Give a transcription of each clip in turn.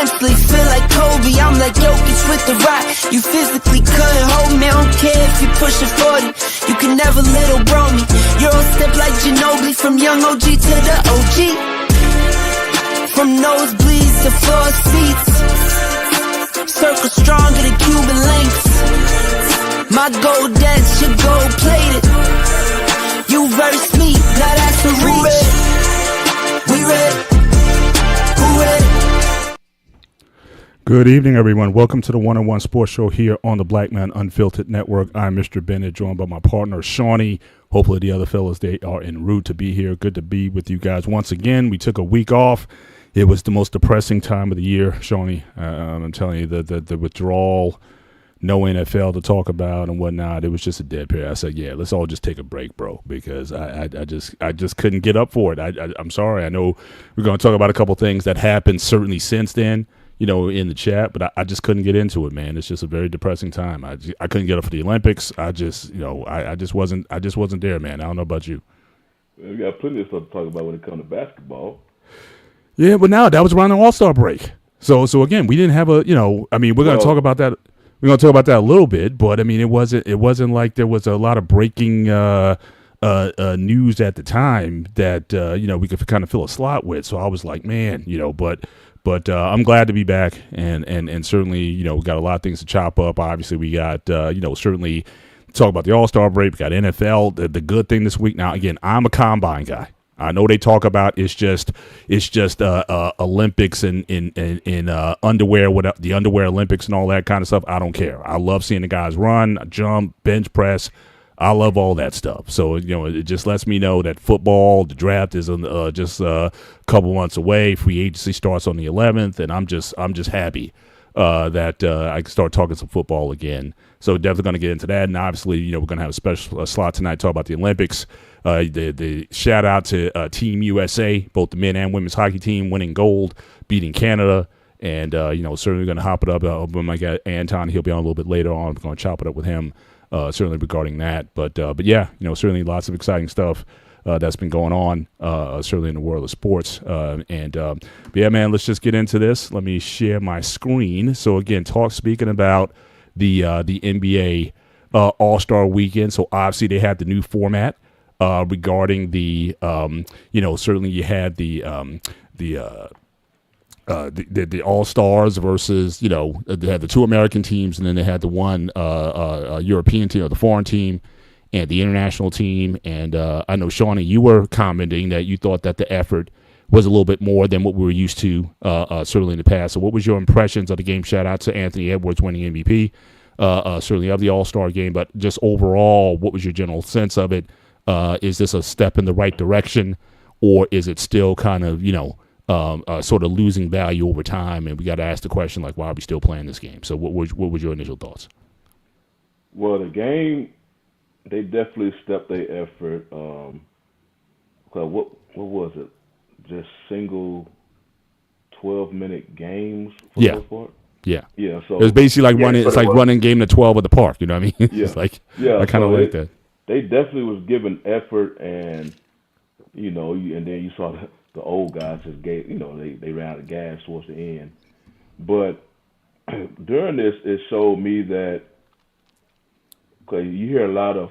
eventually feel like Kobe. I'm like Jokic with the rock. You physically couldn't hold me. I don't care if you pushing 40. You can never little bro me. You're on step like Ginobili, from young OG to the OG. From nosebleeds to floor seats. Circle stronger than Cuban links. My gold dance, your gold plated. You verse me, now that's a reach. We ready. Who ready? Good evening, everyone. Welcome to the One-on-One Sports Show here on the Black Man Unfiltered Network. I'm Mr. Bennett, joined by my partner, Shawnee. Hopefully the other fellas, they are en route to be here. Good to be with you guys once again. We took a week off. It was the most depressing time of the year, Shawnee. I'm telling you, the withdrawal, no NFL to talk about and whatnot. It was just a dead period. I said, yeah, let's all just take a break, bro, because I just couldn't get up for it. I'm sorry. I know we're going to talk about a couple things that happened certainly since then, you know, in the chat, but I just couldn't get into it, man. It's just a very depressing time. I couldn't get up for the Olympics. I just wasn't there, man. I don't know about you. We got plenty of stuff to talk about when it comes to basketball. Yeah, but now that was around the All-Star break. So again, we didn't have we're going to talk about that. We're going to talk about that a little bit, but I mean, it wasn't like there was a lot of breaking news at the time that we could kind of fill a slot with. So I was like, man, but I'm glad to be back, and certainly we got a lot of things to chop up. Obviously, we got certainly talk about the All-Star break. We got NFL. The good thing this week. Now, again, I'm a combine guy. I know they talk about it's just Olympics in underwear, whatever, the underwear Olympics and all that kind of stuff. I don't care. I love seeing the guys run, jump, bench press. I love all that stuff. So it just lets me know that football, the draft is just a couple months away. Free agency starts on the 11th, and I'm just happy that I can start talking some football again. So definitely going to get into that, and obviously we're going to have a special slot tonight to talk about the Olympics. The shout out to Team USA, both the men and women's hockey team winning gold, beating Canada, and certainly going to hop it up. With my guy Anton, he'll be on a little bit later on. I'm going to chop it up with him, certainly regarding that. But yeah, certainly lots of exciting stuff that's been going on, certainly in the world of sports. But yeah, man, let's just get into this. Let me share my screen. So again, speaking about the NBA All-Star Weekend. So obviously they had the new format. Regarding the, certainly you had the All-Stars versus, they had the two American teams, and then they had the one European team, or the foreign team, and the international team. And I know, Shawnee, you were commenting that you thought that the effort was a little bit more than what we were used to, certainly in the past. So what was your impressions of the game? Shout out to Anthony Edwards winning MVP, certainly of the All-Star game. But just overall, what was your general sense of it? Is this a step in the right direction, or is it still kind of, sort of losing value over time? And we got to ask the question, like, why are we still playing this game? So what was your initial thoughts? Well, the game, they definitely stepped their effort. What was it? Just single 12-minute games for the most part? Yeah. Yeah. So it was basically like running. It's like running game to 12 at the park. You know what I mean? Yeah. It's like, I kind of like that. They definitely was giving effort, and and then you saw the old guys just gave, they ran out of gas towards the end. But during this, it showed me that, because you hear a lot of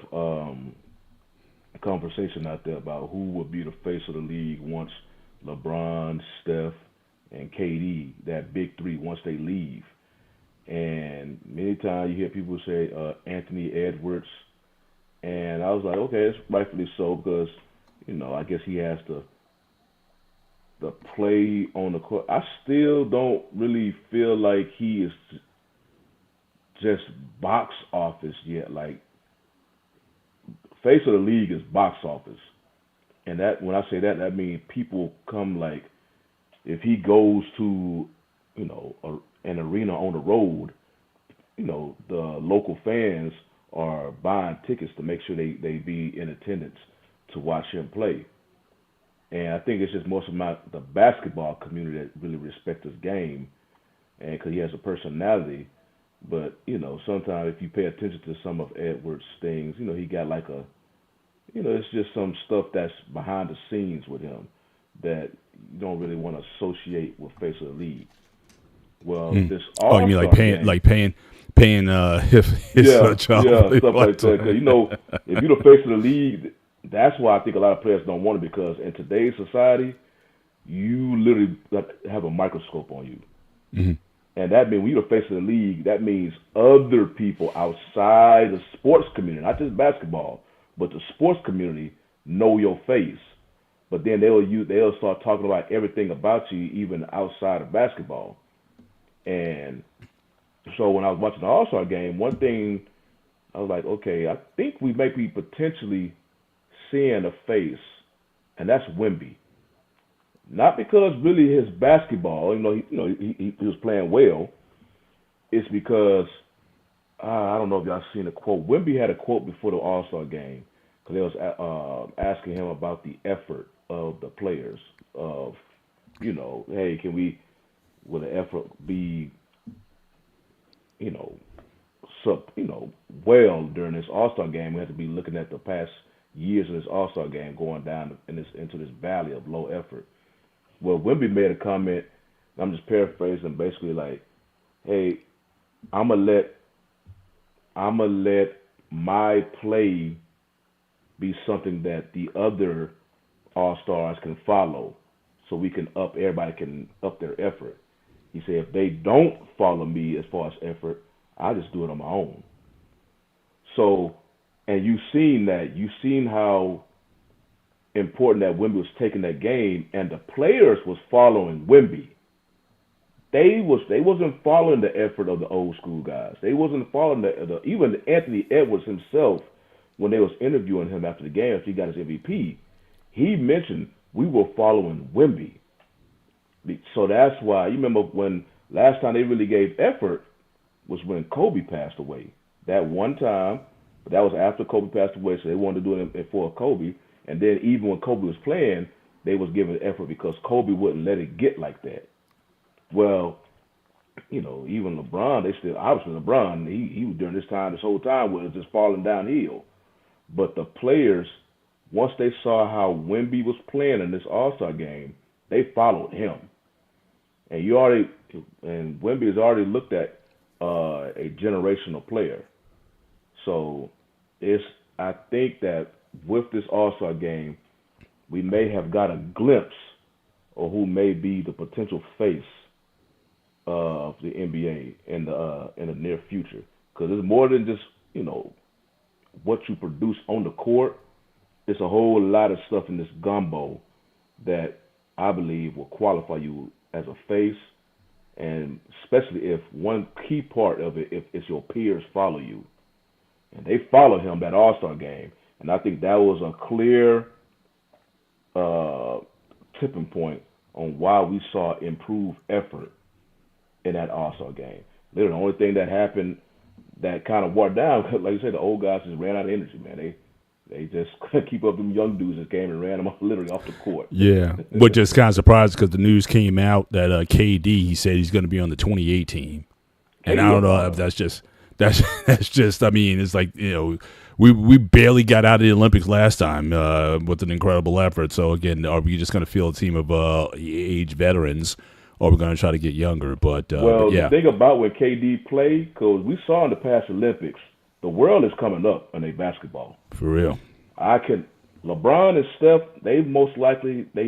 conversation out there about who would be the face of the league once LeBron, Steph, and KD, that big three, once they leave. And many times you hear people say Anthony Edwards. And I was like, okay, it's rightfully so, because, I guess he has the play on the court. I still don't really feel like he is just box office yet. Like, face of the league is box office. And that, when I say that, that means people come, like, if he goes to, an arena on the road, the local fans are buying tickets to make sure they be in attendance to watch him play. And I think it's just most of the basketball community that really respect his game, and because he has a personality. But, sometimes if you pay attention to some of Edwards' things, he got like it's just some stuff that's behind the scenes with him that you don't really want to associate with face of the league. Well, this Oh, you mean All-Star game, paying his child stuff like that. 'Cause, you know, if you're the face of the league, that's why I think a lot of players don't want it, because in today's society, you literally have a microscope on you. Mm-hmm. And that means when you're the face of the league, that means other people outside the sports community, not just basketball, but the sports community, know your face. But then they'll start talking about everything about you, even outside of basketball. And so when I was watching the All-Star game, one thing I was like, okay, I think we may be potentially seeing a face, and that's Wemby. Not because really his basketball, he was playing well. It's because I don't know if y'all seen a quote. Wemby had a quote before the All-Star game because they was asking him about the effort of the players. Of, hey, will the effort be, well during this All-Star game? We have to be looking at the past years of this All-Star game going down into this valley of low effort. Well, Wemby made a comment, I'm just paraphrasing, basically like, hey, I'ma let my play be something that the other All-Stars can follow, so everybody can up their effort. He said if they don't follow me as far as effort, I just do it on my own. So, and you've seen how important that Wemby was taking that game, and the players was following Wemby. They wasn't following the effort of the old school guys. They wasn't following even Anthony Edwards himself, when they was interviewing him after the game after he got his MVP, he mentioned we were following Wemby. So that's why you remember when last time they really gave effort was when Kobe passed away. That one time, but that was after Kobe passed away, so they wanted to do it for Kobe. And then even when Kobe was playing, they was giving effort because Kobe wouldn't let it get like that. Well, even LeBron, obviously LeBron, he was during this whole time was just falling downhill. But the players, once they saw how Wemby was playing in this All-Star game, they followed him. And Wemby is already looked at a generational player. So I think that with this All-Star game, we may have got a glimpse of who may be the potential face of the NBA in the near future. Because it's more than just what you produce on the court. It's a whole lot of stuff in this gumbo that I believe will qualify you as a face, and especially if one key part of it, if it's your peers follow you, and they followed him that All-Star game. And I think that was a clear tipping point on why we saw improved effort in that All-Star game. Literally, the only thing that happened that kind of wore down, like you said, the old guys just ran out of energy, man. They just couldn't keep up them young dudes that came and ran them literally off the court. Yeah, which is kind of surprised because the news came out that KD, he said he's going to be on the 28 team. And I don't know if that's just I mean, it's like, we barely got out of the Olympics last time with an incredible effort. So again, are we just going to field a team of age veterans, or are we going to try to get younger? But the thing about when KD played, because we saw in the past Olympics, the world is coming up in a basketball. For real. LeBron and Steph, they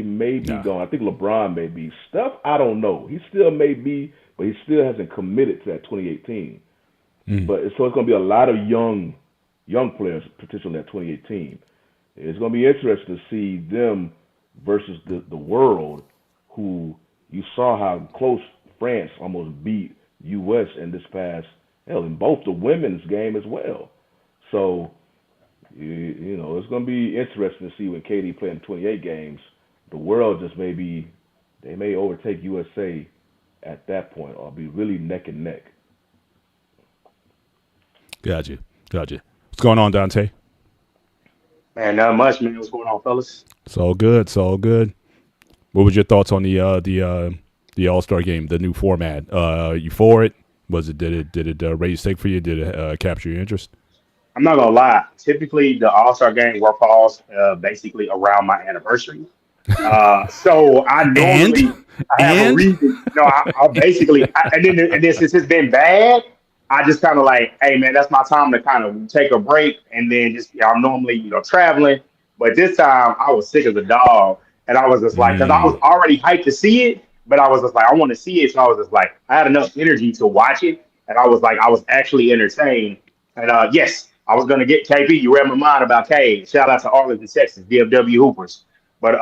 may be gone. I think LeBron may be. Steph, I don't know. He still may be, but he still hasn't committed to that 2018. But so it's going to be a lot of young players, particularly that 2018. It's going to be interesting to see them versus the world, who you saw how close France almost beat U.S. in this past, in both the women's game as well. So, it's going to be interesting to see when KD playing 28 games. The world they may overtake USA at that point, or be really neck and neck. Gotcha. What's going on, Dante? Man, not much, man. What's going on, fellas? It's all good. What was your thoughts on the All-Star game, the new format? You for it? Did it raise stake for you? Did it capture your interest? I'm not gonna lie. Typically, the All-Star game falls basically around my anniversary. So I normally I have a And reason. No, I basically, and then since it's been bad, I just kind of like, hey man, that's my time to kind of take a break, and then just I'm normally traveling, but this time I was sick as a dog, and I was just like, because I was already hyped to see it, but I was just like, I want to see it, so I was just like, I had enough energy to watch it, and I was like, I was actually entertained, and yes, I was gonna get KP. You read my mind about K. Shout out to Arlington, Texas, DFW Hoopers, but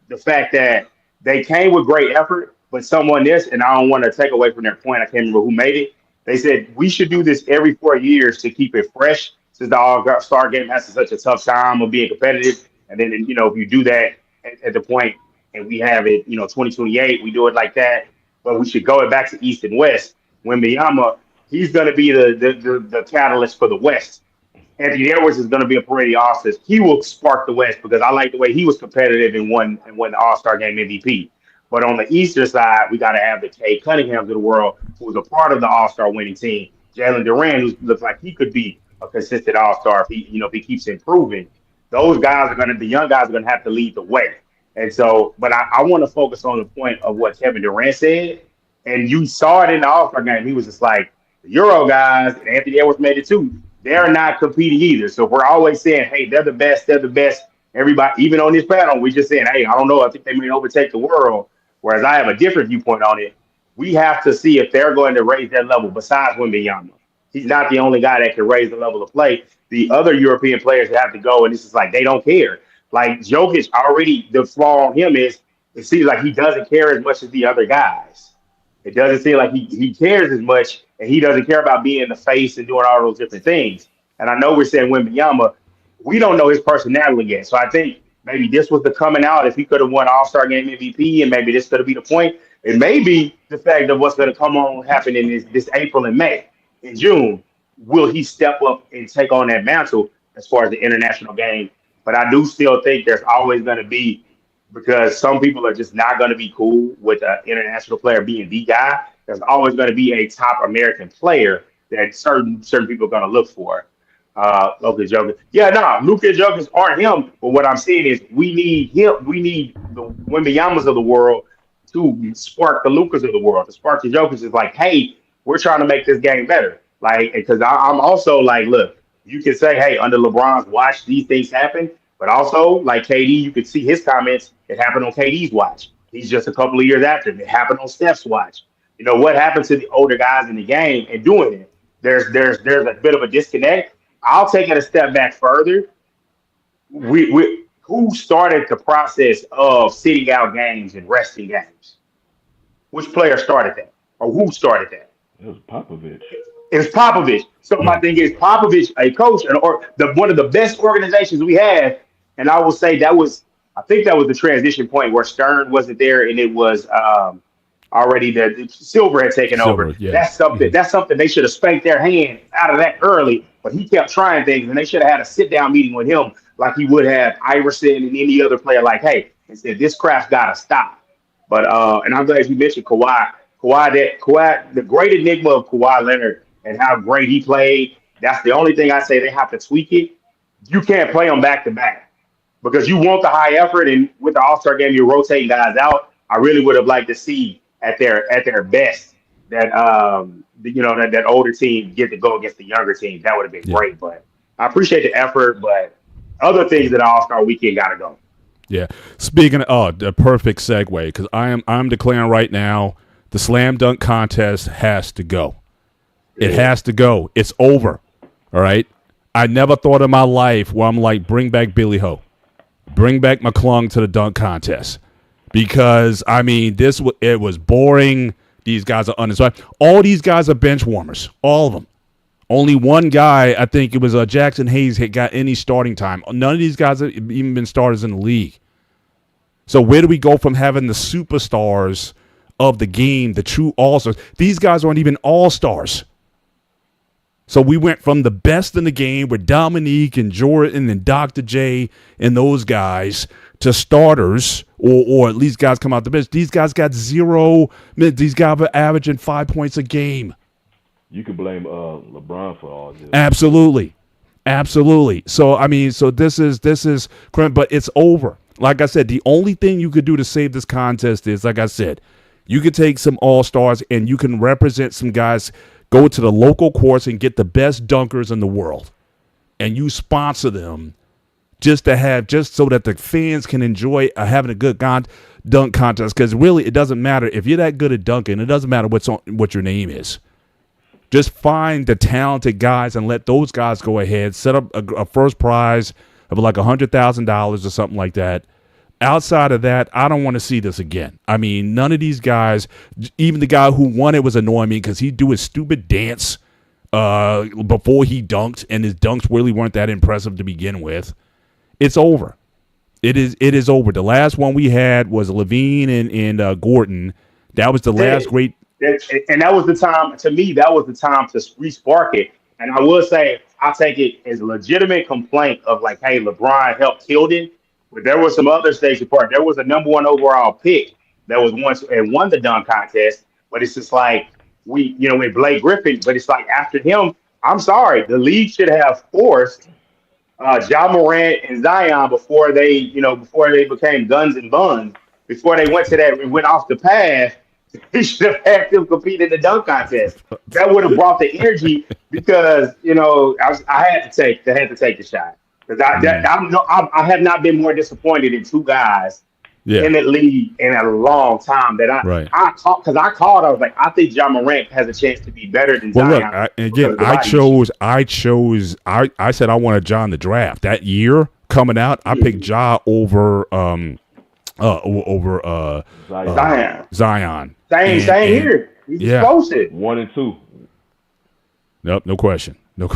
the fact that they came with great effort, but someone this, and I don't want to take away from their point. I can't remember who made it. They said we should do this every 4 years to keep it fresh, since the All-Star game has such a tough time of being competitive. And then, if you do that at the point, and we have it, 2028, we do it like that. But we should go it back to East and West. When Miyama, he's going to be the catalyst for the West. Anthony Edwards is going to be a perennial All-Star. He will spark the West because I like the way he was competitive and won the All-Star Game MVP. But on the Eastern side, we got to have the Cade Cunninghams of the world, who was a part of the All-Star winning team. Jalen Duran, who looks like he could be a consistent All-Star if he keeps improving. Those guys the young guys are going to have to lead the way. And so, but I want to focus on the point of what Kevin Durant said. And you saw it in the All-Star game. He was just like, the Euro guys, and Anthony Edwards made it too, they're not competing either. So we're always saying, hey, they're the best. Everybody, even on this panel, we're just saying, hey, I don't know. I think they may overtake the world. Whereas I have a different viewpoint on it. We have to see if they're going to raise their level besides Wembanyama. He's not the only guy that can raise the level of play. The other European players have to go, and it's just like they don't care. Like Jokic already, the flaw on him is it seems like he doesn't care as much as the other guys. It doesn't seem like he cares as much, and he doesn't care about being the face and doing all those different things. And I know we're saying Wembanyama, we don't know his personality yet. So I think maybe this was the coming out. If he could have won All-Star Game MVP, and maybe this could be the point. It may be the fact of what's going to happen in this April and May. In June, will he step up and take on that mantle as far as the international game? But I do still think there's always going to be, because some people are just not going to be cool with an international player being the guy. There's always going to be a top American player that certain people are going to look for. Luka Jokic. Yeah, no, Luka and Jokic aren't him. But what I'm saying is we need him. We need the Wembanyamas of the world to spark the Lukas of the world. To spark the Jokic is like, hey, we're trying to make this game better. Like, because I'm also like, look, you can say, hey, under LeBron's watch, these things happen. But also, like KD, you could see his comments. It happened on KD's watch. He's just a couple of years after. It happened on Steph's watch. You know, what happened to the older guys in the game and doing it? There's a bit of a disconnect. I'll take it a step back further. Who started the process of sitting out games and resting games? Which player started that? Or who started that? It was Popovich. It was Popovich. So my thing is, Popovich, a coach, or one of the best organizations we have, and I will say I think that was the transition point where Stern wasn't there, and it was already the Silver had taken over. Yeah. That's something they should have spanked their hand out of that early, but he kept trying things, and they should have had a sit-down meeting with him like he would have Iverson and any other player, like, hey, and said, this crap's got to stop. But and I'm glad you mentioned Kawhi. Kawhi, the great enigma of Kawhi Leonard and how great he played, that's the only thing I say they have to tweak it. You can't play them back-to-back because you want the high effort, and with the All-Star game, you're rotating guys out. I really would have liked to see at their best that that older team get to go against the younger team. That would have been great. But I appreciate the effort, but other things that All-Star weekend got to go. Yeah. Speaking of the perfect segue, because I'm declaring right now the slam dunk contest has to go. It has to go. It's over. All right. I never thought in my life where I'm like, bring back Billy Ho, bring back McClung to the dunk contest, because I mean it was boring. These guys are uninspired. All these guys are bench warmers. All of them. Only one guy, I think it was Jackson Hayes, had got any starting time. None of these guys have even been starters in the league. So where do we go from having the superstars of the game, the true all-stars? These guys aren't even all-stars. So we went from the best in the game with Dominique and Jordan and Dr. J and those guys to starters, or at least guys come out the bench. These guys got 0 minutes. These guys are averaging 5 points a game. You can blame LeBron for all this. Absolutely. So I mean, so this is but it's over. Like I said, the only thing you could do to save this contest is, like I said, you could take some all-stars and you can represent some guys, go to the local course and get the best dunkers in the world. And you sponsor them just so that the fans can enjoy having a good dunk contest. Because really, it doesn't matter if you're that good at dunking. It doesn't matter what your name is. Just find the talented guys and let those guys go ahead. Set up a first prize of like $100,000 or something like that. Outside of that, I don't want to see this again. I mean, none of these guys, even the guy who won it was annoying me because he'd do his stupid dance before he dunked, and his dunks really weren't that impressive to begin with. It's over. It is over. The last one we had was Levine and Gordon. That was the last great. And that was the time, to me, that was the time to re-spark it. And I will say, I take it as a legitimate complaint of like, hey, LeBron helped Tilden. But there was some other stage apart. There was a number 1 overall pick that was once and won the dunk contest. But it's just like with Blake Griffin. But it's like after him, I'm sorry, the league should have forced Ja Morant and Zion before they became guns and buns. Before they went to that and went off the path, he should have had them compete in the dunk contest. That would have brought the energy because I had to take the shot. Because I have not been more disappointed in two guys in the league in a long time. That I was like, I think Ja Morant has a chance to be better than Zion. Look, I said I wanted Ja in the draft that year coming out. I picked Ja over Zion. Same here. He's explosive. 1 and 2. Nope, no question. But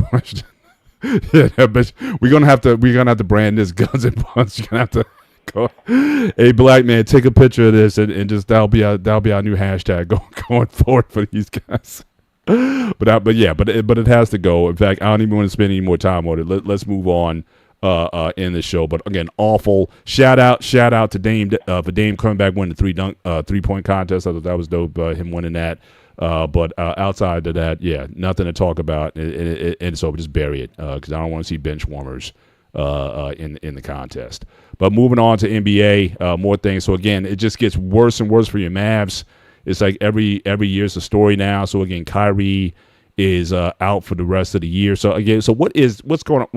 we're gonna have to brand this guns and buns. You're gonna have to go. Hey, black man, take a picture of this and just that'll be our new hashtag going forward for these guys. But it has to go. In fact, I don't even want to spend any more time on it. Let's move on in the show. But again, awful. Shout out to Dame for Dame coming back winning the 3-point contest. I thought that was dope. Him winning that. But outside of that, nothing to talk about. And so just bury it because I don't want to see bench warmers in the contest. But moving on to NBA, more things. So again, it just gets worse and worse for your Mavs. It's like every year is a story now. So again, Kyrie is out for the rest of the year. So again, what's going on?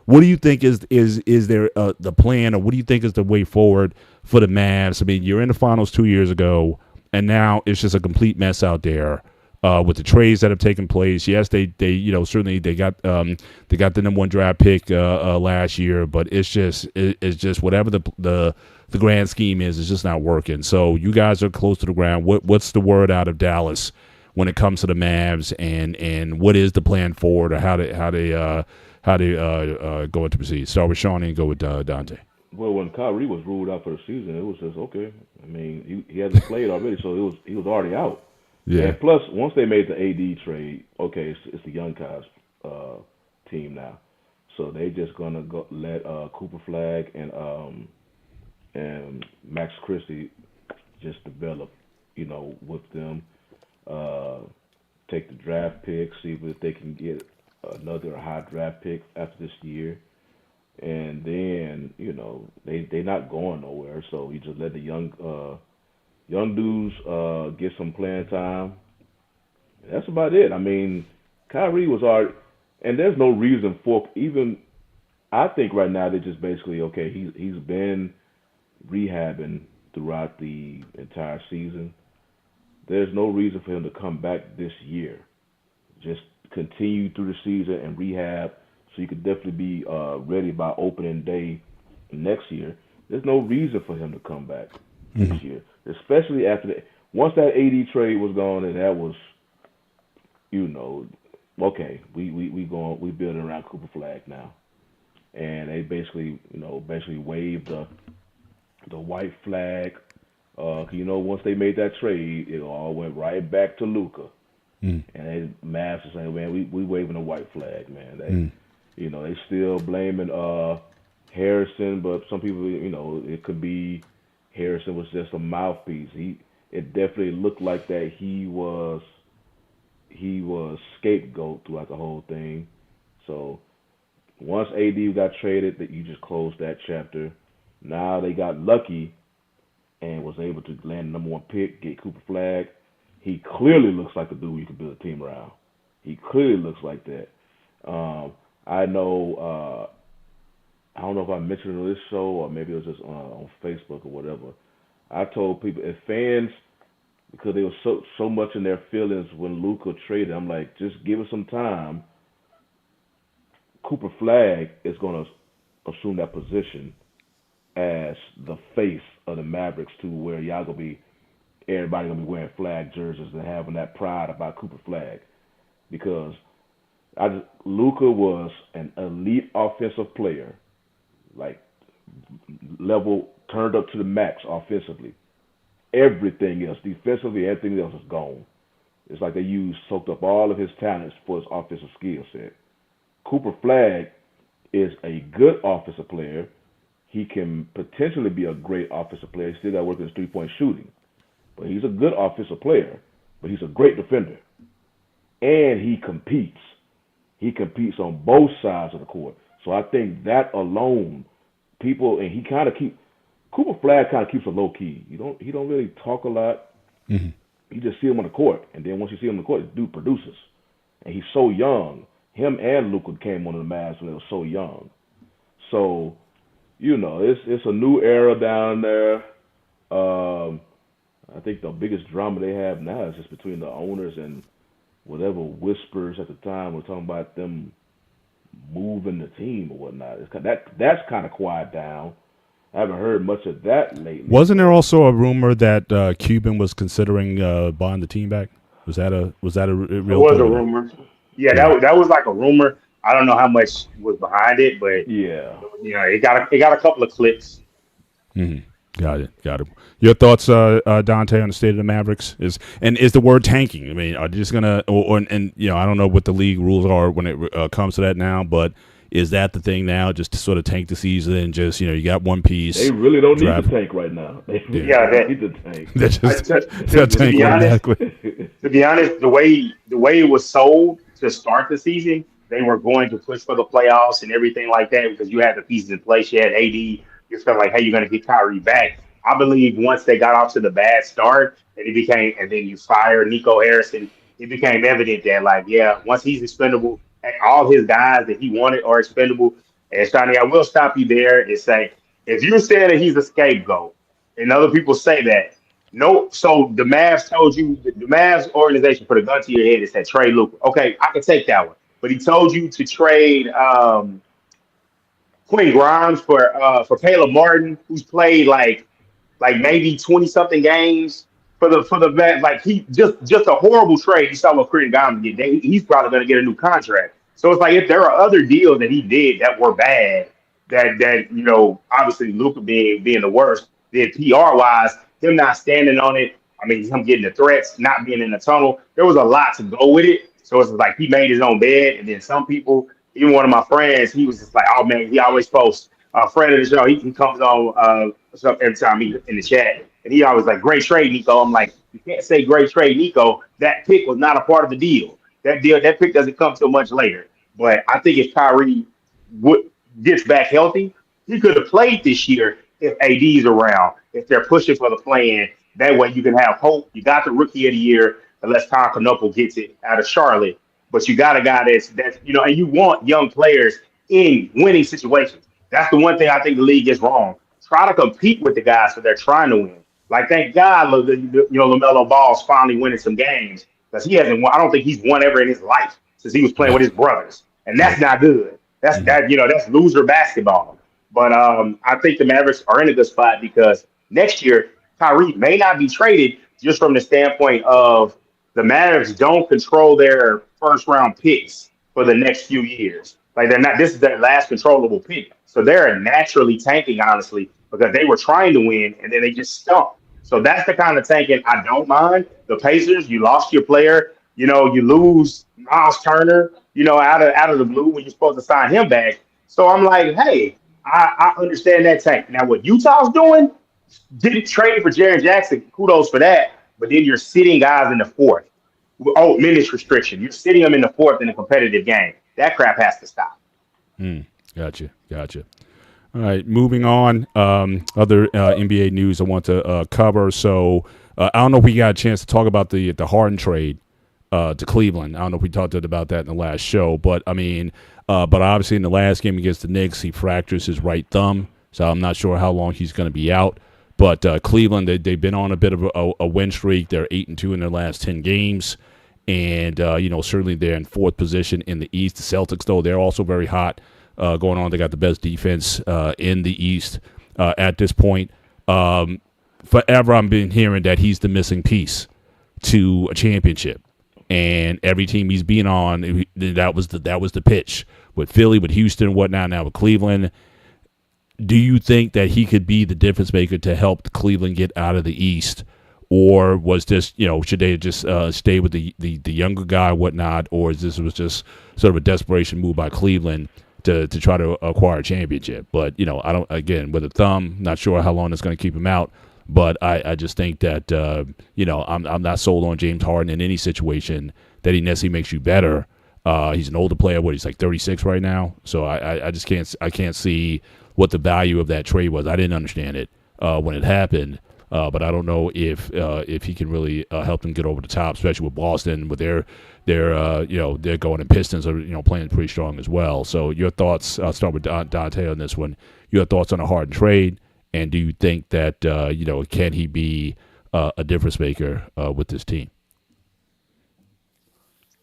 What do you think is there the plan, or what do you think is the way forward for the Mavs? I mean, you're in the finals 2 years ago, and now it's just a complete mess out there with the trades that have taken place. Yes, they certainly they got the number 1 draft pick last year, but it's just whatever the grand scheme is, it's just not working. So you guys are close to the ground. What's the word out of Dallas when it comes to the Mavs, and what is the plan forward, or how they going to proceed? Start with Shawnee and go with Dante. Well, when Kyrie was ruled out for the season, it was just okay. I mean, he hasn't played already, so he was already out. Yeah. And plus, once they made the AD trade, okay, it's the young guys team now, so they just gonna let Cooper Flag and Max Christie just develop, with them. Take the draft pick, see if they can get another high draft pick after this year, and then they not going nowhere. So you just let the young dudes get some playing time. That's about it. I mean, Kyrie was already, and there's no reason for even. I think right now they're just basically okay. He's been rehabbing throughout the entire season. There's no reason for him to come back this year. Just continue through the season and rehab so you could definitely be ready by opening day next year. There's no reason for him to come back this year, especially after once that AD trade was gone, and that was, okay, we building around Cooper Flag now, and they basically waved the white flag. Once they made that trade, it all went right back to Luka. And they Mavs are saying, man, we waving a white flag, man. They still blaming Harrison, but some people, it could be Harrison was just a mouthpiece. It definitely looked like that he was scapegoat throughout the whole thing. So once AD got traded, that you just closed that chapter. Now they got lucky and was able to land the number one pick, get Cooper Flag. He clearly looks like a dude you can build a team around. He clearly looks like that. I know. I don't know if I mentioned it on this show or maybe it was just on Facebook or whatever. I told people, if fans, because they were so much in their feelings when Luka traded, I'm like, just give it some time. Cooper Flag is going to assume that position as the face of the Mavericks to where y'all gonna be, everybody gonna be wearing Flag jerseys and having that pride about Cooper Flag, because Luka was an elite offensive player, like level turned up to the max offensively. Everything else, defensively, everything else is gone. It's like they soaked up all of his talents for his offensive skill set. Cooper Flag is a good offensive player. He can potentially be a great offensive player. He still got to work on his three-point shooting. But he's a good offensive player, but he's a great defender. And he competes. He competes on both sides of the court. So I think that alone, Cooper Flag kind of keeps a low key. He don't really talk a lot. Mm-hmm. You just see him on the court. And then once you see him on the court, the dude produces. And he's so young. Him and Luka came on the Mavs when they were so young. So, it's a new era down there. I think the biggest drama they have now is just between the owners and whatever whispers at the time were talking about them moving the team or whatnot. That's kind of quiet down. I haven't heard much of that lately. Wasn't there also a rumor that Cuban was considering buying the team back? Was that a real? It was a rumor. Yeah, that was like a rumor. I don't know how much was behind it, but yeah, it got a couple of clicks. Mm-hmm. Got it. Your thoughts, Dante, on the state of the Mavericks is the word tanking? I mean, are they just gonna I don't know what the league rules are when it comes to that now, but is that the thing now, just to sort of tank the season and just you got one piece? They really don't need to tank right now. They need to tank. They're tanking automatically. To be honest, the way it was sold to start the season, they were going to push for the playoffs and everything like that because you had the pieces in place. You had AD. You felt like, hey, you're going to get Kyrie back. I believe once they got off to the bad start, and then you fire Nico Harrison, it became evident that once he's expendable, all his guys that he wanted are expendable. And Shani, I will stop you there and say, if you're saying that he's a scapegoat, and other people say that, no, so the Mavs told you, the Mavs organization put a gun to your head and said, trade Luka. Okay, I can take that one. But he told you to trade Quinn Grimes for Caleb Martin, who's played like maybe 20-something games for the Mavs. Like he just a horrible trade. You saw what Quinn Grimes did. He's probably going to get a new contract. So it's like if there are other deals that he did that were bad, that obviously Luka being the worst, then PR wise, him not standing on it. I mean, him getting the threats, not being in the tunnel. There was a lot to go with it. So it's like he made his own bed, and then some people, even one of my friends, he was just like, "Oh man," he always posts. A friend of the show, he comes on every time he in the chat, and he always like, "Great trade, Nico." I'm like, you can't say great trade, Nico. That pick was not a part of the deal. That pick doesn't come till much later. But I think if Kyrie gets back healthy, he could have played this year if AD's around. If they're pushing for the play-in, that way you can have hope. You got the rookie of the year, unless Tom Knoepel gets it out of Charlotte. But you got a guy that's and you want young players in winning situations. That's the one thing I think the league gets wrong. Try to compete with the guys so they're trying to win. Like, thank God, LaMelo Ball's finally winning some games because he hasn't won. I don't think he's won ever in his life since he was playing with his brothers, and that's not good. That's loser basketball. But I think the Mavericks are in a good spot because next year Kyrie may not be traded just from the standpoint of the Mavericks don't control their first round picks for the next few years. Like this is their last controllable pick. So they're naturally tanking, honestly, because they were trying to win and then they just stumped. So that's the kind of tanking I don't mind. The Pacers, you lost your player, you lose Miles Turner, out of the blue when you're supposed to sign him back. So I'm like, hey, I understand that tank. Now what Utah's doing, didn't trade for Jaren Jackson, kudos for that. But then you're sitting guys in the fourth. Oh, minutes restriction. You're sitting them in the fourth in a competitive game. That crap has to stop. Gotcha. All right, moving on. Other NBA news I want to cover. So I don't know if we got a chance to talk about the Harden trade to Cleveland. I don't know if we talked about that in the last show, but I mean, but obviously in the last game against the Knicks, he fractures his right thumb, so I'm not sure how long he's going to be out. But Cleveland, they've been on a bit of a win streak. They're 8-2 in their last 10 games, and certainly they're in fourth position in the East. The Celtics, though, they're also very hot. Going on. They got the best defense in the East at this point. Forever I've been hearing that he's the missing piece to a championship. And every team he's been on, that was the pitch. With Philly, with Houston and whatnot, now with Cleveland. Do you think that he could be the difference maker to help Cleveland get out of the East? Or was this, should they just stay with the younger guy, whatnot? Or was just sort of a desperation move by Cleveland to try to acquire a championship? But, I don't, again, with a thumb, not sure how long it's going to keep him out. But I just think that, I'm not sold on James Harden in any situation that he necessarily makes you better. He's an older player. He's like 36 right now. So I just can't see what the value of that trade was. I didn't understand it when it happened. But I don't know if he can really help them get over the top, especially with Boston, with their going, and Pistons are playing pretty strong as well. So your thoughts? I'll start with Dante on this one. Your thoughts on a Harden trade, and do you think that can he be a difference maker with this team?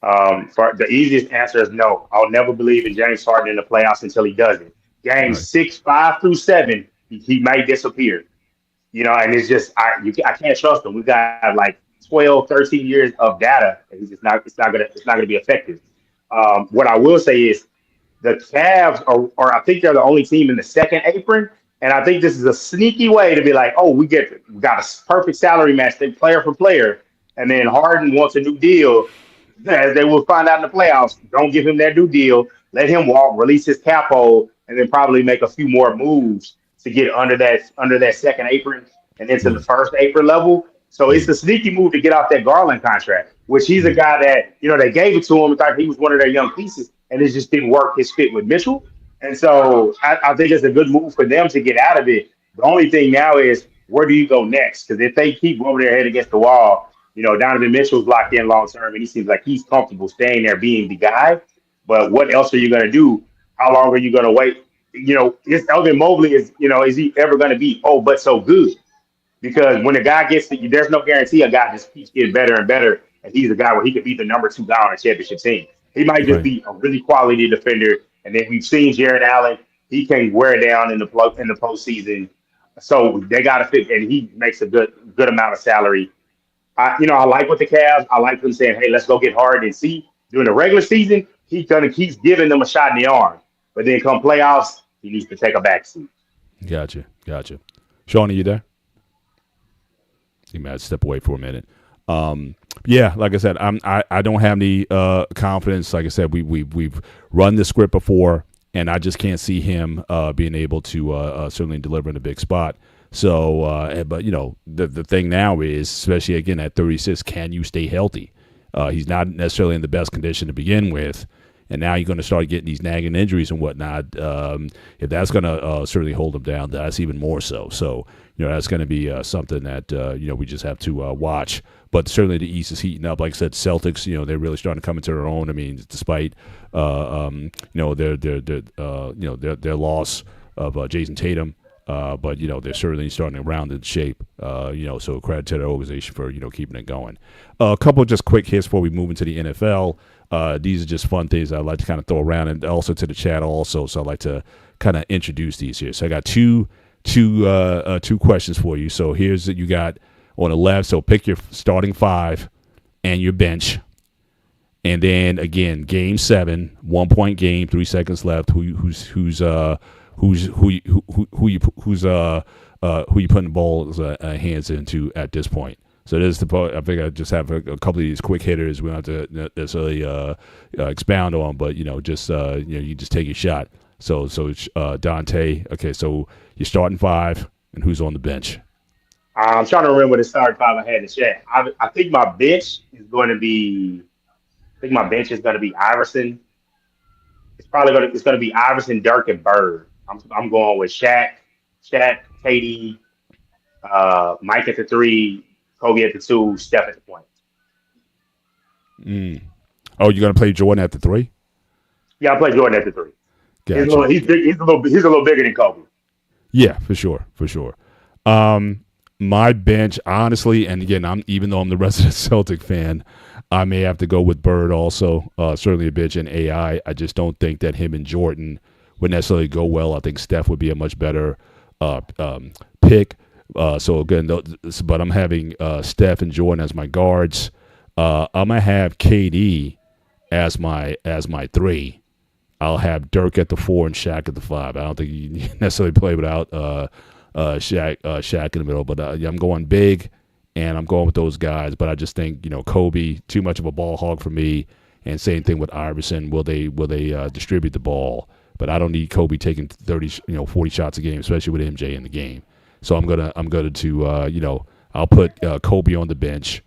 For the easiest answer is no. I'll never believe in James Harden in the playoffs until he does it. Games 6, 5 through 7, he may disappear. And it's just I can't trust him. We got like 12, 13 years of data, and it's not gonna be effective. What I will say is the Cavs are I think they're the only team in the second apron, and I think this is a sneaky way to be like, oh, we got a perfect salary match, player for player, and then Harden wants a new deal. As they will find out in the playoffs, don't give him that new deal. Let him walk, release his cap hold, and then probably make a few more moves to get under that second apron and into the first apron level. So it's a sneaky move to get off that Garland contract, which he's a guy that, they gave it to him and thought he was one of their young pieces, and it just didn't work his fit with Mitchell. And so I think it's a good move for them to get out of it. The only thing now is, where do you go next? Because if they keep over their head against the wall, Donovan Mitchell's locked in long term, and he seems like he's comfortable staying there being the guy. But what else are you going to do? How long are you going to wait? Elvin Mobley is he ever going to be but so good? Because when a guy gets to, there's no guarantee a guy just keeps getting better and better, and he's a guy where he could be the number 2 guy on a championship team. He might just be a really quality defender, and then we've seen Jared Allen. He can wear it down in the postseason. So they got to fit, and he makes a good amount of salary. I like with the Cavs. I like them saying, "Hey, let's go get Harden and see." During the regular season, he's giving them a shot in the arm, but then come playoffs, he needs to take a backseat. Gotcha. Sean, are you there? You might step away for a minute. Yeah, like I said, I don't have any confidence. Like I said, we've run the script before, and I just can't see him being able to certainly deliver in a big spot. So, but the thing now is, especially again at 36, can you stay healthy? He's not necessarily in the best condition to begin with, and now you're going to start getting these nagging injuries and whatnot. If that's going to certainly hold him down, that's even more so. So, that's going to be something that we just have to watch. But certainly the East is heating up. Like I said, Celtics, they're really starting to come into their own. I mean, despite their loss of Jason Tatum. But they're certainly starting to round in shape. So credit to the organization for keeping it going. A couple of just quick hits before we move into the NFL. These are just fun things I'd like to kind of throw around, and also to the chat also. So I'd like to kind of introduce these here. So I got two questions for you. So here's you got on the left. So pick your starting 5 and your bench, and then again, Game 7, 1 point game, 3 seconds left. Who you putting the ball's hands into at this point? So this is I think I just have a couple of these quick hitters. We don't have to necessarily expound on, but you just take a shot. So Dante. Okay, so you're starting 5, and who's on the bench? I'm trying to remember the starting 5 I had in the chat. I think my bench is going to be. I think my bench is going to be Iverson. It's going to be Iverson, Dirk, and Bird. I'm going with Shaq, KD, Mike at the 3, Kobe at the 2, Steph at the point. Oh, you're gonna play Jordan at the 3? Yeah, I play Jordan at the 3. Gotcha. He's big. He's a little bigger than Kobe. Yeah, for sure. My bench, honestly, and again, even though I'm the resident Celtic fan, I may have to go with Bird also. Certainly a bench, and AI. I just don't think that him and Jordan would necessarily go well. I think Steph would be a much better pick. So again, but I'm having Steph and Jordan as my guards. I'm gonna have KD as my 3. I'll have Dirk at the 4 and Shaq at the 5. I don't think you necessarily play without Shaq in the middle, but I'm going big, and I'm going with those guys. But I just think Kobe too much of a ball hog for me, and same thing with Iverson. Will they distribute the ball? But I don't need Kobe taking 30 40 shots a game, especially with MJ in the game. So I'm gonna I'll put Kobe on the bench.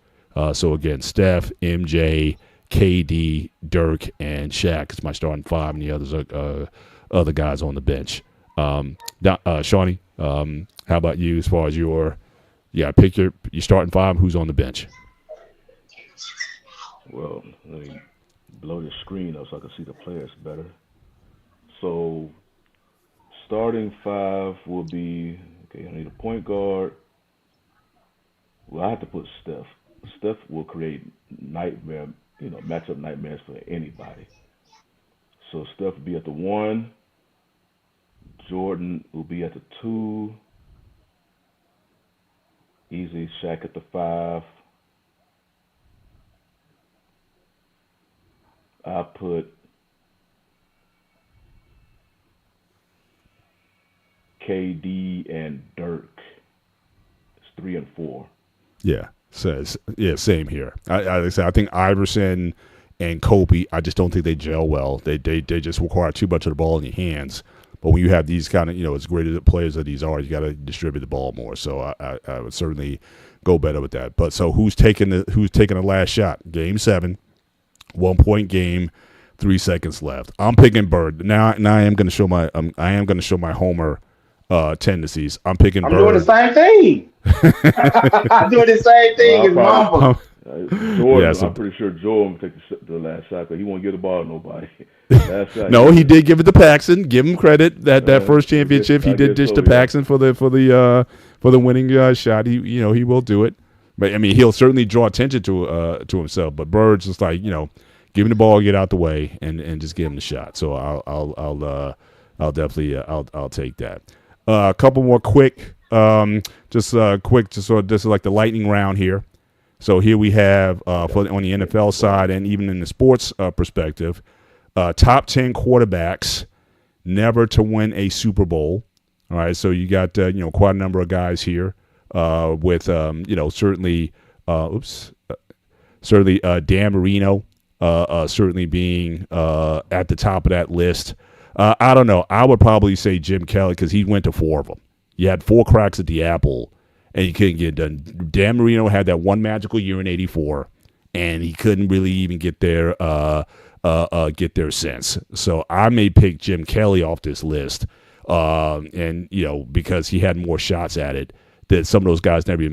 So again, Steph, MJ, KD, Dirk, and Shaq is my starting 5, and the others are other guys on the bench. Shawnee, how about you as far as pick your starting 5, who's on the bench? Well, let me blow your screen up so I can see the players better. So, starting 5 will be, I need a point guard. Well, I have to put Steph. Steph will create matchup nightmares for anybody. So Steph will be at the 1. Jordan will be at the 2. Easy Shaq at the 5. I put KD and Dirk. It's 3 and 4. Yeah. Same here. I think Iverson and Kobe, I just don't think they gel well. They just require too much of the ball in your hands. But when you have these kind of, as great as the players that these are, you got to distribute the ball more. So I would certainly go better with that. But so who's taking the last shot? Game 7, 1-point game, 3 seconds left. I'm picking Bird. Now I am going to show my homer tendencies. I'm picking Bird. I'm doing the same thing. I'm doing the same thing as Mamba. Jordan, I'm pretty sure Jordan will take the last shot because he won't get the ball to nobody. No, he did give it to Paxson. Give him credit that first championship he did dish to Paxson for the winning shot. He will do it, but I mean he'll certainly draw attention to himself. But Bird's just like give him the ball, get out the way, and just give him the shot. So I'll definitely I'll take that. A couple more quick, just sort of this is like the lightning round here. So here we have on the NFL side and even in the sports perspective, top 10 quarterbacks never to win a Super Bowl. All right, so you got quite a number of guys here with certainly Dan Marino certainly being at the top of that list. I don't know. I would probably say Jim Kelly because he went to 4 of them. You had 4 cracks at the apple, and you couldn't get it done. Dan Marino had that one magical year in '84, and he couldn't really even get there since. So I may pick Jim Kelly off this list, and because he had more shots at it. That some of those guys never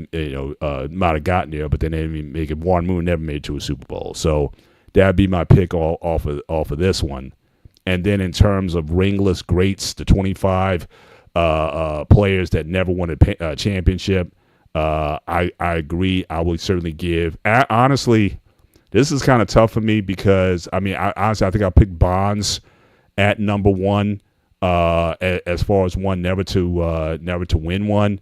might have gotten there, but then they didn't even make it. Warren Moon never made it to a Super Bowl. So that'd be my pick off of this one. And then in terms of ringless greats, the 25 players that never won a championship, I agree. I would certainly give. Honestly, this is kind of tough for me because I think I'll pick Bonds at number 1 as far as one never to win one,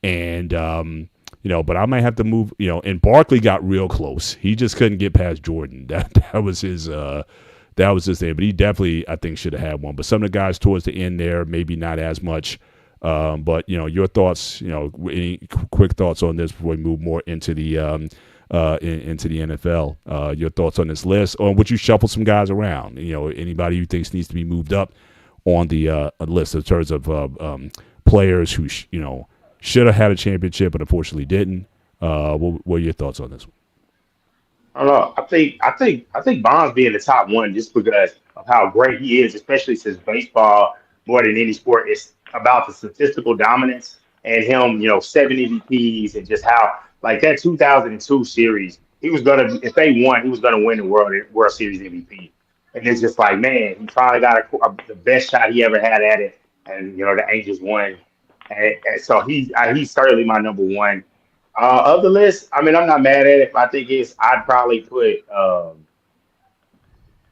and but I might have to move. And Barkley got real close. He just couldn't get past Jordan. That was his. That was his thing, but he definitely, I think, should have had one. But some of the guys towards the end there, maybe not as much. But your thoughts, any quick thoughts on this before we move more into the into the NFL? Your thoughts on this list, or would you shuffle some guys around? Anybody you think needs to be moved up on the list in terms of players who should have had a championship but unfortunately didn't. What are your thoughts on this one? I don't know. I think Bonds being the top one just because of how great he is, especially since baseball more than any sport. It's about the statistical dominance and him, 7 MVPs and just how like that 2002 series, he was gonna if they won, he was gonna win the World Series MVP. And it's just like, man, he finally got the best shot he ever had at it, and the Angels won, and so he's certainly my number one. Of the list, I mean, I'm not mad at it. I think I'd probably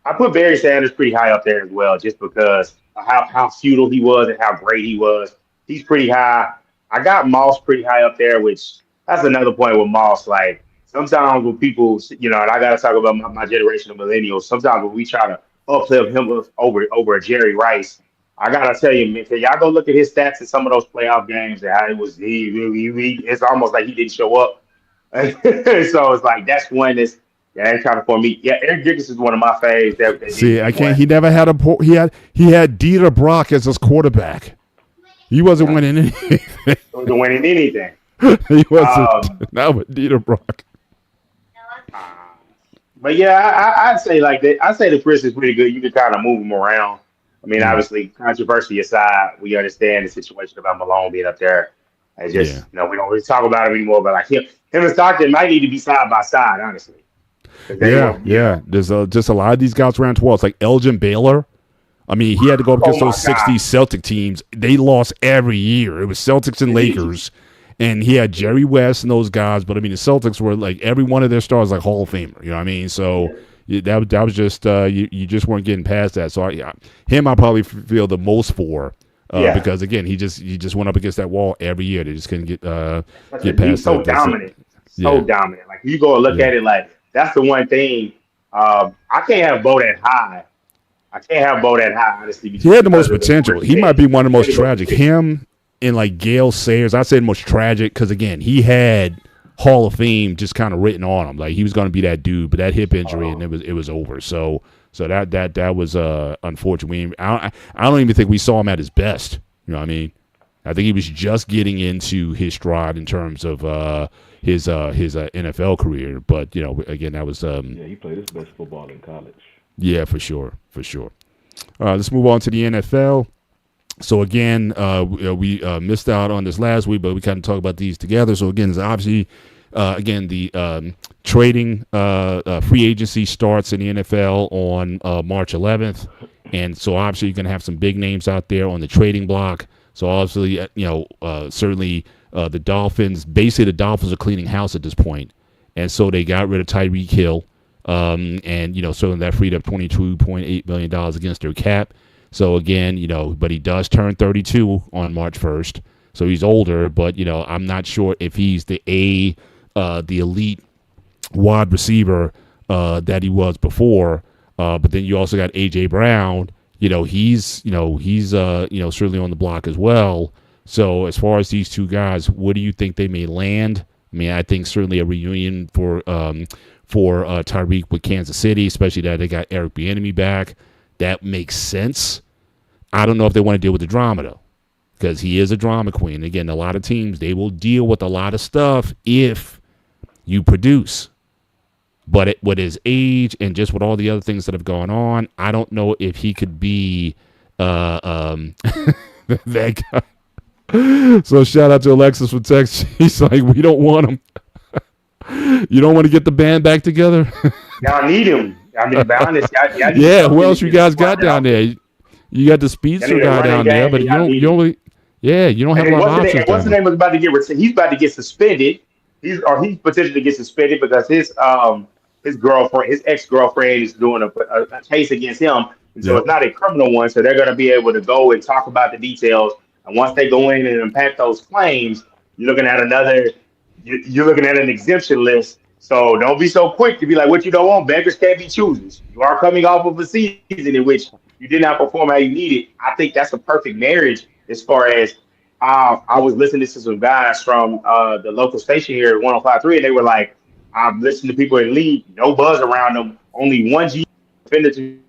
I put Barry Sanders pretty high up there as well, just because of how feudal he was and how great he was. He's pretty high. I got Moss pretty high up there, which that's another point with Moss. Like sometimes when people, and I got to talk about my generation of millennials. Sometimes when we try to uplift him over a Jerry Rice, I gotta tell you, man, y'all go look at his stats in some of those playoff games and how it was. It's almost like he didn't show up. So it's like that's one that's. Yeah, that's kind of for me. Yeah, Eric Dickerson is one of my faves. See, I can't. He never had he had Dieter Brock as his quarterback. He wasn't winning anything. He wasn't winning anything. He wasn't. Not with Dieter Brock. But yeah, I'd say like that. I'd say the Chris is pretty good. You can kind of move him around. I mean, obviously, controversy aside, we understand the situation about Malone being up there. It's just we don't really talk about him anymore. But like him and Stockton might need to be side by side, honestly. Yeah. There's just a lot of these guys around 12. It's like Elgin Baylor. I mean, he had to go up against those 60s Celtic teams. They lost every year. It was Celtics and Lakers. And he had Jerry West and those guys. But, I mean, the Celtics were like every one of their stars like Hall of Famer. You know what I mean? So that was just you just weren't getting past that. So him I probably feel the most for. Because, again, he just went up against that wall every year. They just couldn't get past that. He's so dominant. So dominant. Like, you go and look at it like, that's the one thing. I can't have Bo that high. Honestly. He had the most potential. He might be one of the most tragic. Him and like Gale Sayers, I'd say the most tragic because, again, he had Hall of Fame just kind of written on him. Like he was going to be that dude, but that hip injury and it was over. So that was unfortunate. I don't even think we saw him at his best. You know what I mean? I think he was just getting into his stride in terms of his NFL career, but again, that was he played his best football in college. Yeah, for sure. Let's move on to the NFL. So again, we missed out on this last week, but we kind of talk about these together. So again, it's obviously the trading free agency starts in the NFL on March 11th, and so obviously you're going to have some big names out there on the trading block. So obviously, certainly. The Dolphins are cleaning house at this point, and so they got rid of Tyreek Hill, and certainly that freed up $22.8 million against their cap. So again, but he does turn 32 on March 1st, so he's older. But I'm not sure if he's the elite wide receiver that he was before. But then you also got AJ Brown. He's certainly on the block as well. So as far as these two guys, what do you think they may land? I mean, I think certainly a reunion for Tyreek with Kansas City, especially that they got Eric Bieniemy back. That makes sense. I don't know if they want to deal with the drama, though, because he is a drama queen. Again, a lot of teams, they will deal with a lot of stuff if you produce. But with his age and just with all the other things that have gone on, I don't know if he could be that guy. So shout out to Alexis from Texas. He's like, we don't want him. You don't want to get the band back together? Y'all need him. I mean, to be honest, y'all yeah, who else you guys got down there? You got the speedster guy down there, but you don't have a lot of options. What's the name was about to get? He's about to get suspended. He's potentially to get suspended because his girlfriend, his ex-girlfriend, is doing a case against him. And so it's not a criminal one. So they're going to be able to go and talk about the details. And once they go in and unpack those claims, you're looking at an exemption list. So don't be so quick to be like, what you don't want, beggars can't be choosers. You are coming off of a season in which you did not perform how you needed. I think that's a perfect marriage as far as I was listening to some guys from the local station here at 105.3, and they were like, I've listened to people in the league, no buzz around them, only one G offended to.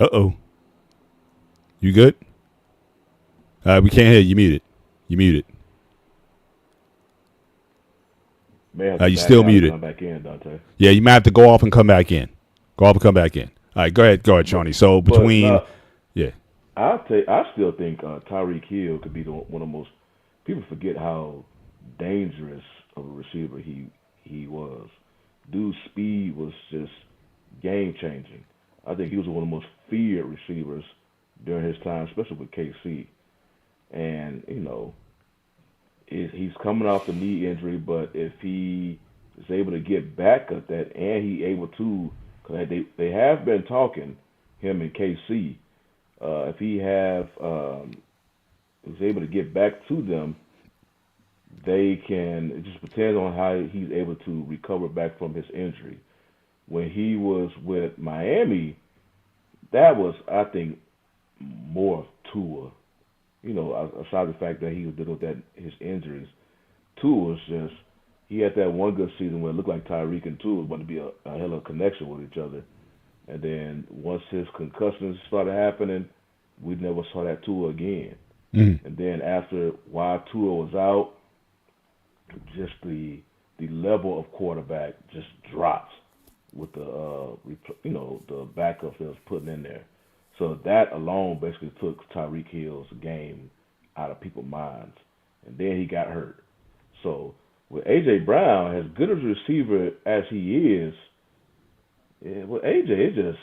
Uh-oh. You good? We can't hear you. You muted. You still muted. Come back in, Dante. Yeah, you might have to go off and come back in. All right, go ahead, Shawnee. So between, I still think Tyreek Hill could be one of the most. People forget how dangerous of a receiver he was. Dude's speed was just game changing. I think he was one of the most feared receivers during his time, especially with KC. And he's coming off the knee injury, but if he is able to get back at that, and he able to, because they have been talking him and KC. If he is able to get back to them, they can. It just depends on how he's able to recover back from his injury. When he was with Miami, that was, I think, more of Tua. Aside the fact that he was dealing with his injuries, Tua was just, he had that one good season where it looked like Tyreek and Tua was going to be a hell of a connection with each other. And then once his concussions started happening, we never saw that Tua again. Mm-hmm. And then after while Tua was out, just the level of quarterback just drops with the backup that was putting in there. So that alone basically took Tyreek Hill's game out of people's minds. And then he got hurt. So with A.J. Brown, as good as a receiver as he is, with A.J., it just,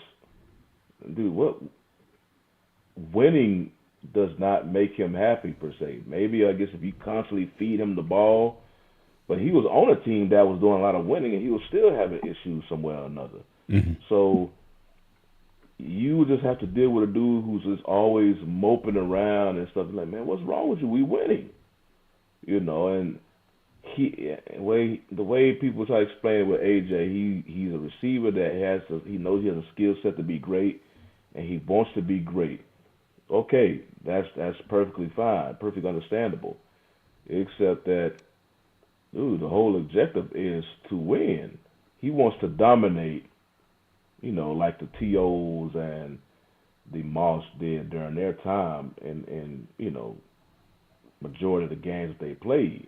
dude, winning does not make him happy per se. Maybe, I guess, if you constantly feed him the ball, but he was on a team that was doing a lot of winning, and he was still having issues somewhere or another. Mm-hmm. So you just have to deal with a dude who's just always moping around and stuff. Like, man, what's wrong with you? We winning, and the way people try to explain it with AJ, he's a receiver that he knows he has a skill set to be great, and he wants to be great. Okay, that's perfectly fine, perfectly understandable. Except that, dude, the whole objective is to win. He wants to dominate, like the TOs and the Moss did during their time in majority of the games that they played.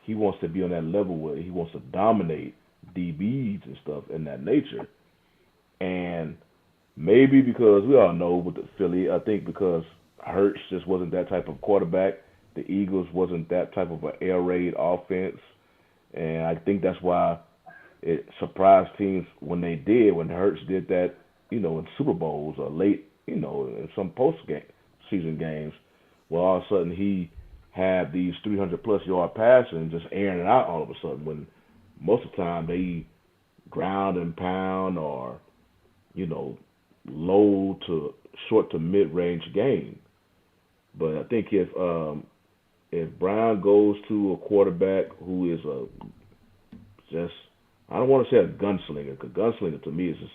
He wants to be on that level where he wants to dominate DBs and stuff in that nature. And maybe because we all know with the Philly, I think because Hurts just wasn't that type of quarterback, the Eagles wasn't that type of an air raid offense. And I think that's why it surprised teams when Hurts did that, in Super Bowls or late, in some post-season games, where all of a sudden he had these 300-plus yard passes and just airing it out all of a sudden, when most of the time they ground and pound or, low to short to mid-range game. But I think if Brown goes to a quarterback who is I don't want to say a gunslinger, because gunslinger to me is just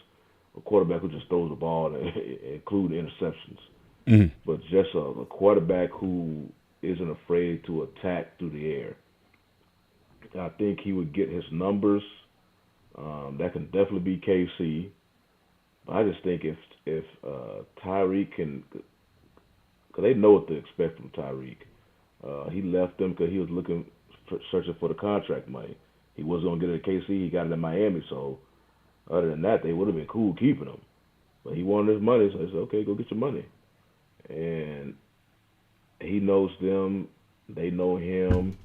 a quarterback who just throws the ball, including interceptions. Mm-hmm. But just a quarterback who isn't afraid to attack through the air. I think he would get his numbers. That can definitely be KC. But I just think if Tyreek can, because they know what to expect from Tyreek. He left them because he was searching for the contract money. He wasn't going to get it at KC. He got it in Miami. So other than that, they would have been cool keeping him. But he wanted his money, so they said, okay, go get your money. And he knows them. They know him.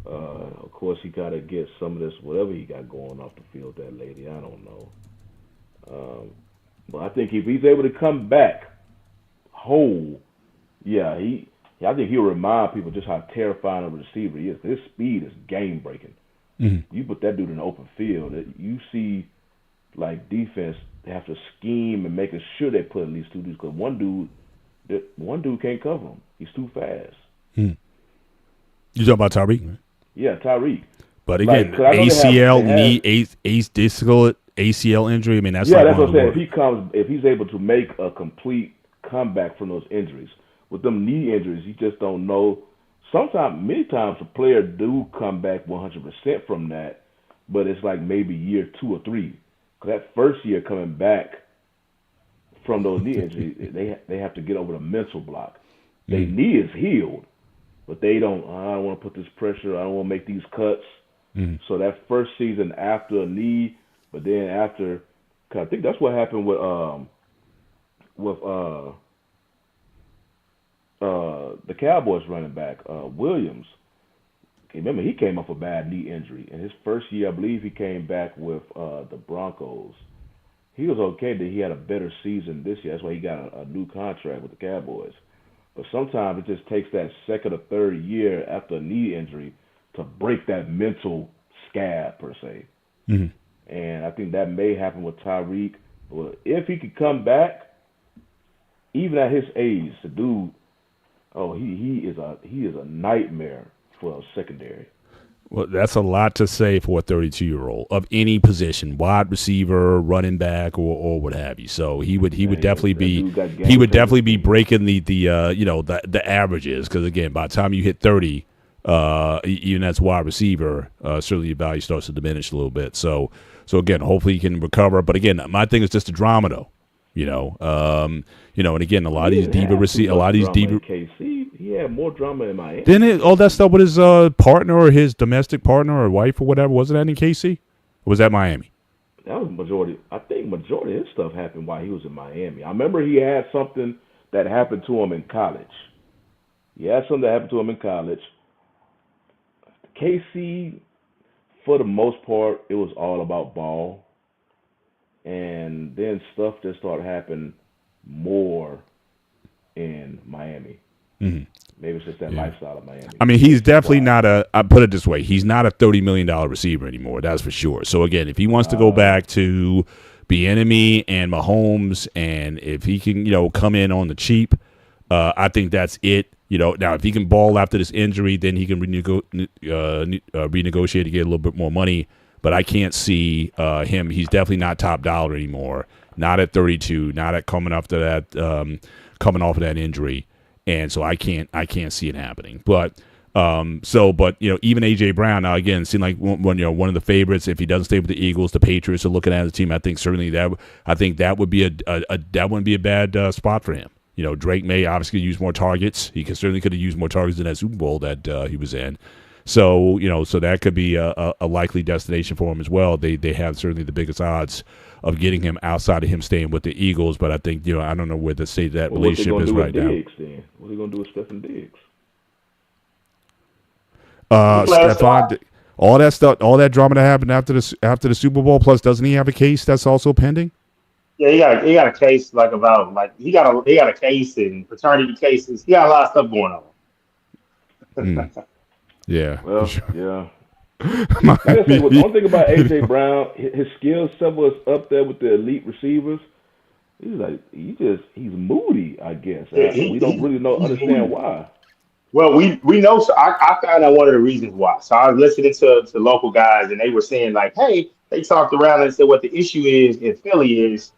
Of course, he got to get some of this, whatever he got going off the field, that lady. I don't know. But I think if he's able to come back whole, I think he'll remind people just how terrifying of a receiver he is. His speed is game-breaking. Mm-hmm. You put that dude in the open field, you see, like, defense have to scheme and making sure they put at least two dudes, because one dude can't cover him. He's too fast. Hmm. You talking about Tyreek, man? Yeah, Tyreek. But again, ACL, knee, ACL injury. I mean, that's that's what I'm saying. If he's able to make a complete comeback from those injuries, with them knee injuries, you just don't know. Many times, a player do come back 100% from that, but it's like maybe year 2 or 3. Because that first year coming back from those knee injuries, they have to get over the mental block. Their knee is healed, but I don't want to put this pressure. I don't want to make these cuts. Mm-hmm. So that first season after a knee, but then after, cause I think that's what happened with the Cowboys running back, Williams. Remember, he came off a bad knee injury. In his first year, I believe he came back with the Broncos. He was okay that he had a better season this year. That's why he got a new contract with the Cowboys. But sometimes it just takes that second or third year after a knee injury to break that mental scab, per se. Mm-hmm. And I think that may happen with Tyreek. But if he could come back, even at his age, the dude, he is a nightmare for a secondary. Well, that's a lot to say for a 32-year-old of any position, wide receiver, running back, or what have you. So he would definitely be breaking the averages, because again, by the time you hit 30, even as wide receiver, certainly your value starts to diminish a little bit. So again, hopefully he can recover. But again, my thing is just the drama, though. And again, a lot of these diva KC, he had more drama in Miami. Didn't all that stuff with his partner or his domestic partner or wife or whatever? Wasn't that in KC? Or was that Miami? That was majority. I think majority of his stuff happened while he was in Miami. I remember he had something that happened to him in college. KC, for the most part, it was all about ball. And then stuff just started happening more in Miami. Mm-hmm. Maybe it's just that lifestyle of Miami. I mean, he's definitely I put it this way, he's not a $30 million receiver anymore, that's for sure. So, again, if he wants to go back to Bieniemy and Mahomes, and if he can, come in on the cheap, I think that's it. Now, if he can ball after this injury, then he can renegotiate to get a little bit more money. But I can't see him. He's definitely not top dollar anymore. Not at 32. Not at coming off of that injury, and so I can't see it happening. But even AJ Brown now again seemed like one of the favorites. If he doesn't stay with the Eagles, the Patriots are looking at the team. I think certainly that would be that wouldn't be a bad spot for him. Drake may obviously use more targets. He could have used more targets in that Super Bowl that he was in. So, so that could be a likely destination for him as well. They have certainly the biggest odds of getting him outside of him staying with the Eagles. But I think, I don't know where the state of that relationship is right now. What are they going to do with Stefan Diggs? Stephon, all that stuff, all that drama that happened after the Super Bowl, plus doesn't he have a case that's also pending? Yeah, he got a case he got a case and paternity cases. He got a lot of stuff going on. Yeah. Well, yeah. One thing about AJ Brown, his skill set was up there with the elite receivers. He's moody, I guess. We don't really understand why. Well, we know. So I found out one of the reasons why. So I was listening to local guys, and they were saying like, hey, they talked around and said what the issue is in Philly is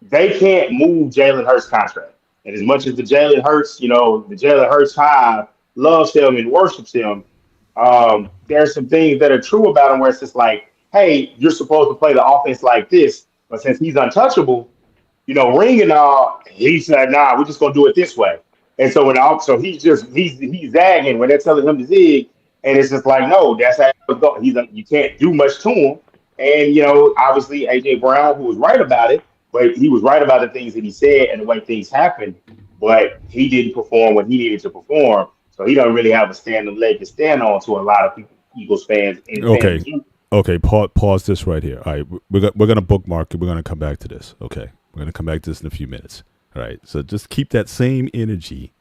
they can't move Jalen Hurts' contract. And as much as the Jalen Hurts hive loves him and worships him, there's some things that are true about him where it's just like, hey, you're supposed to play the offense like this, but since he's untouchable, ring and all, he said, nah, we're just gonna do it this way. And so he's zagging when they're telling him to zig, and it's just like, no, that's how it goes. You can't do much to him. And obviously AJ Brown, who was right about it, but he was right about the things that he said and the way things happened, but he didn't perform when he needed to perform. So he doesn't really have a standing leg to stand on to a lot of people, Eagles fans. Okay. Pause this right here. All right, we're gonna bookmark it. We're gonna come back to this. Okay, we're gonna come back to this in a few minutes. All right. So just keep that same energy.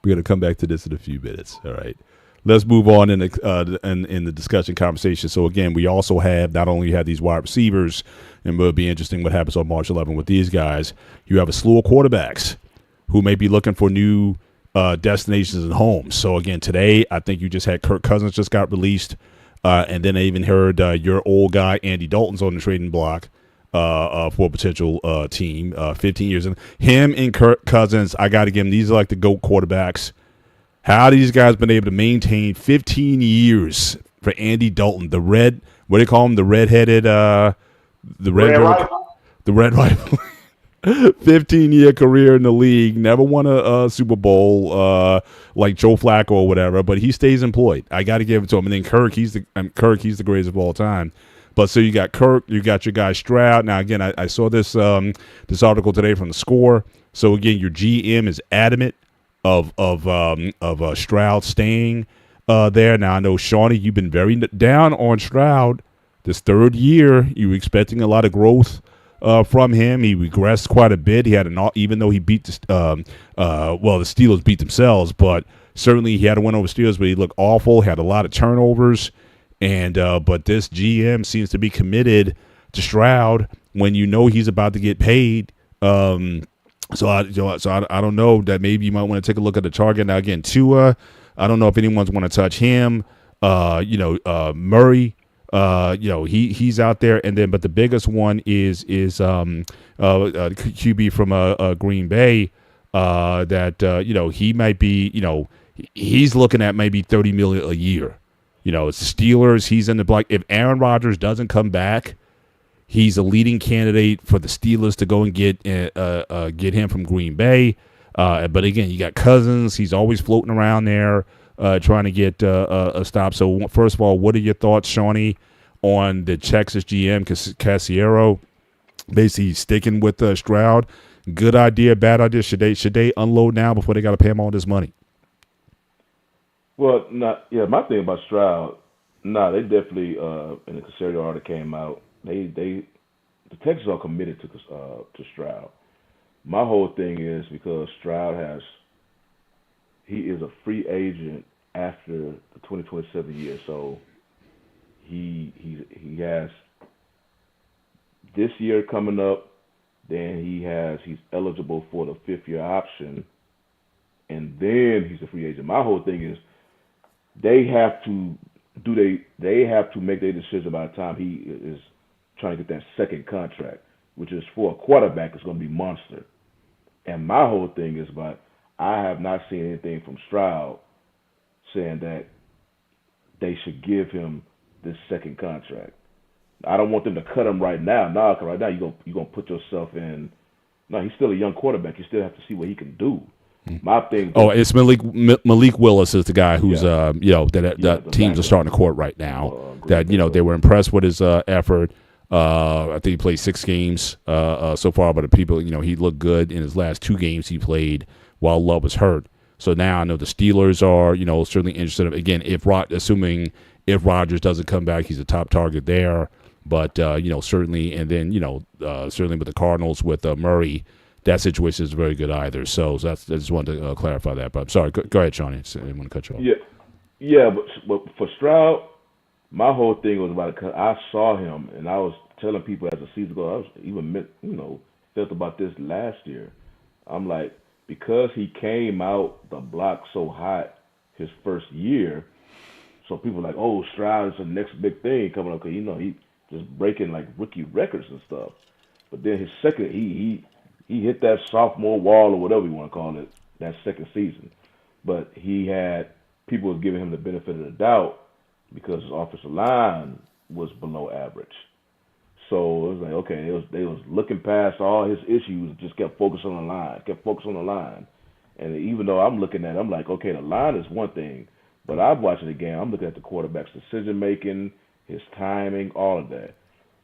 We're gonna come back to this in a few minutes. All right. Let's move on in the discussion conversation. So again, we also have not only have these wide receivers, and it'll be interesting what happens on March 11 with these guys. You have a slew of quarterbacks who may be looking for new destinations and homes. So again, today I think you just had Kirk Cousins just got released, and then I even heard your old guy Andy Dalton's on the trading block for a potential team. 15 years, and him and Kirk Cousins, I got to give him. These are like the GOAT quarterbacks. How these guys been able to maintain 15 years for Andy Dalton, the red? What do they call him? The redheaded, the red rifle. 15-year career in the league, never won a Super Bowl like Joe Flacco or whatever, but he stays employed. I got to give it to him. And then Kirk, he's the greatest of all time. But so you got Kirk, you got your guy Stroud. Now again, I saw this article today from the Score. So again, your GM is adamant of Stroud staying there. Now I know Shawnee, you've been very down on Stroud this third year. You were expecting a lot of growth from him. He regressed quite a bit. He had even though he beat the Steelers beat themselves, but certainly he had a win over Steelers, but he looked awful. Had a lot of turnovers, and but this GM seems to be committed to Stroud when you know he's about to get paid. So I don't know, that maybe you might want to take a look at the target. Now again, Tua, I don't know if anyone's want to touch him. Murray, he's out there, and then but the biggest one is QB from Green Bay that he might be, he's looking at maybe $30 million a year. It's the Steelers. He's in the black. If Aaron Rodgers doesn't come back, he's a leading candidate for the Steelers to go and get him from Green Bay. But again, you got Cousins. He's always floating around there trying to get a stop. So first of all, what are your thoughts, Shawnee, on the Texas GM Cassiero basically sticking with Stroud? Good idea, bad idea? Should they unload now before they got to pay him all this money? Well, my thing about Stroud, they definitely in the Cassiero article came out. The Texans are committed to Stroud. My whole thing is because Stroud he is a free agent after the 2027 year, so he has this year coming up. Then he's eligible for the 5th-year option, and then he's a free agent. My whole thing is they have to make their decision by the time he is trying to get that second contract, which is for a quarterback. It's going to be monster. And my whole thing is I have not seen anything from Stroud saying that they should give him this second contract. I don't want them to cut him right now. No, because right now you're gonna put yourself in. No, he's still a young quarterback. You still have to see what he can do. My thing. It's Malik Willis is the guy who's that teams are starting to court right now. They were impressed with his effort. I think he played 6 games so far, but the people, he looked good in his last 2 games he played while Love was hurt. So now I know the Steelers are, certainly interested in, again, assuming if Rodgers doesn't come back, he's a top target there. But, certainly, and then, certainly with the Cardinals with Murray, that situation is very good either. So I just wanted to clarify that. But I'm sorry. Go ahead, Shawnee. I didn't want to cut you off. Yeah, but for Stroud, my whole thing was about it because I saw him, and I was telling people as the season goes, I was even, felt about this last year. I'm like, because he came out the block so hot his first year, so people are like, oh, Stroud is the next big thing coming up because, he just breaking like rookie records and stuff. But then his second, he hit that sophomore wall or whatever you want to call it, that second season. But people was giving him the benefit of the doubt because his offensive line was below average. So it was like, okay, they was looking past all his issues, just kept focusing on the line. And even though I'm looking at it, I'm like, okay, the line is one thing, but I'm watching the game, I'm looking at the quarterback's decision-making, his timing, all of that.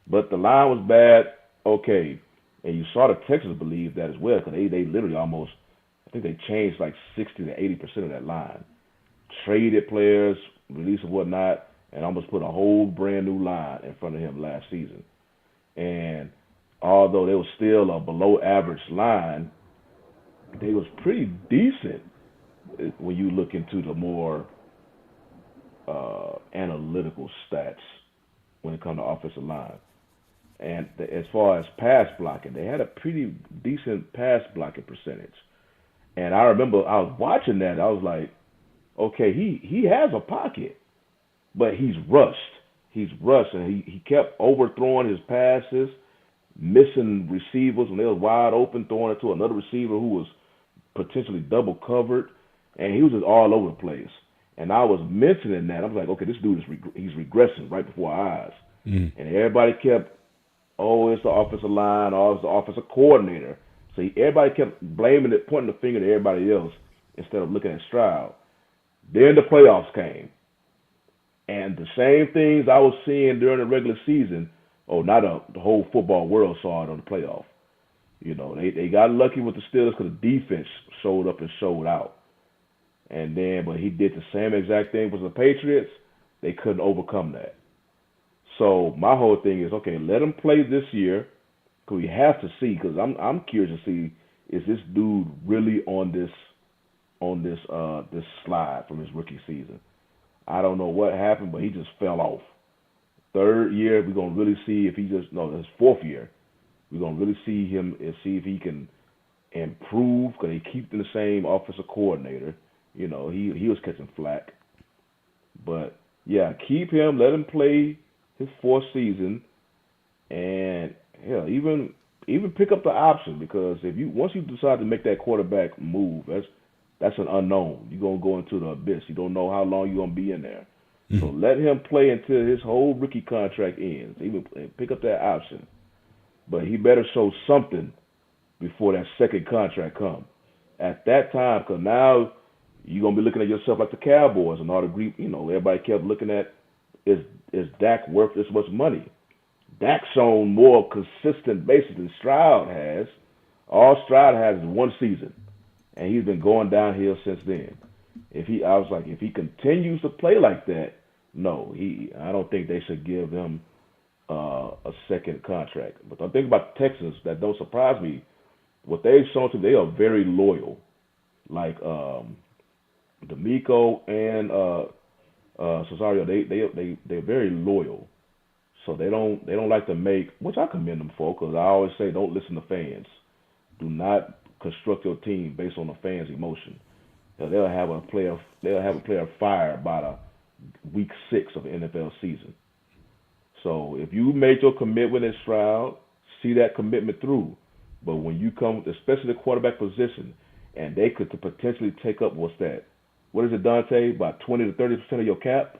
But the line was bad, okay. And you saw the Texans believe that as well because they literally almost, I think they changed like 60 to 80% of that line. Traded players, release and whatnot, and almost put a whole brand new line in front of him last season. And although they were still a below average line, they was pretty decent when you look into the more analytical stats when it comes to offensive line. And as far as pass blocking, they had a pretty decent pass blocking percentage. And I remember I was watching that. I was like, okay, he has a pocket, but he's rushed. And he kept overthrowing his passes, missing receivers when they was wide open, throwing it to another receiver who was potentially double covered, and he was just all over the place. And I was mentioning that. I was like, okay, this dude he's regressing right before our eyes. And everybody kept, it's the offensive line, it's the offensive coordinator. So everybody kept blaming it, pointing the finger at everybody else instead of looking at Stroud. Then the playoffs came. And the same things I was seeing during the regular season, the whole football world saw it on the playoff. They got lucky with the Steelers because the defense showed up and showed out. but he did the same exact thing with the Patriots. They couldn't overcome that. So my whole thing is, okay, let him play this year, because we have to see. Because I'm curious to see, is this dude really on this this slide from his rookie season? I don't know what happened, but he just fell off. Third year, we're gonna really see if his fourth year, we're gonna really see him and see if he can improve, because he keeps the same offensive coordinator. He was catching flack, but yeah, keep him, let him play his fourth season, and hell, even pick up the option, because once you decide to make that quarterback move, that's an unknown. You're gonna go into the abyss. You don't know how long you're gonna be in there. So let him play until his whole rookie contract ends. Even pick up that option, but he better show something before that second contract comes. At that time, because now you're gonna be looking at yourself like the Cowboys and all the Greek. Everybody kept looking at, is Dak worth this much money? Dak's shown more consistent basis than Stroud has. All Stroud has is one season, and he's been going downhill since then. If he continues to play like that, no, I don't think they should give him a second contract. But the thing about the Texans that don't surprise me, what they've shown to, they are very loyal. Like D'Amico and Cesario, they're very loyal. So they don't like to make, which I commend them for, because I always say don't listen to fans. Do not construct your team based on the fans' emotion. They'll have a player fired by the week 6 of the NFL season. So if you made your commitment in Stroud, see that commitment through. But when you come, especially the quarterback position, and they could potentially take up, what's that? What is it, Dante? About 20 to 30% of your cap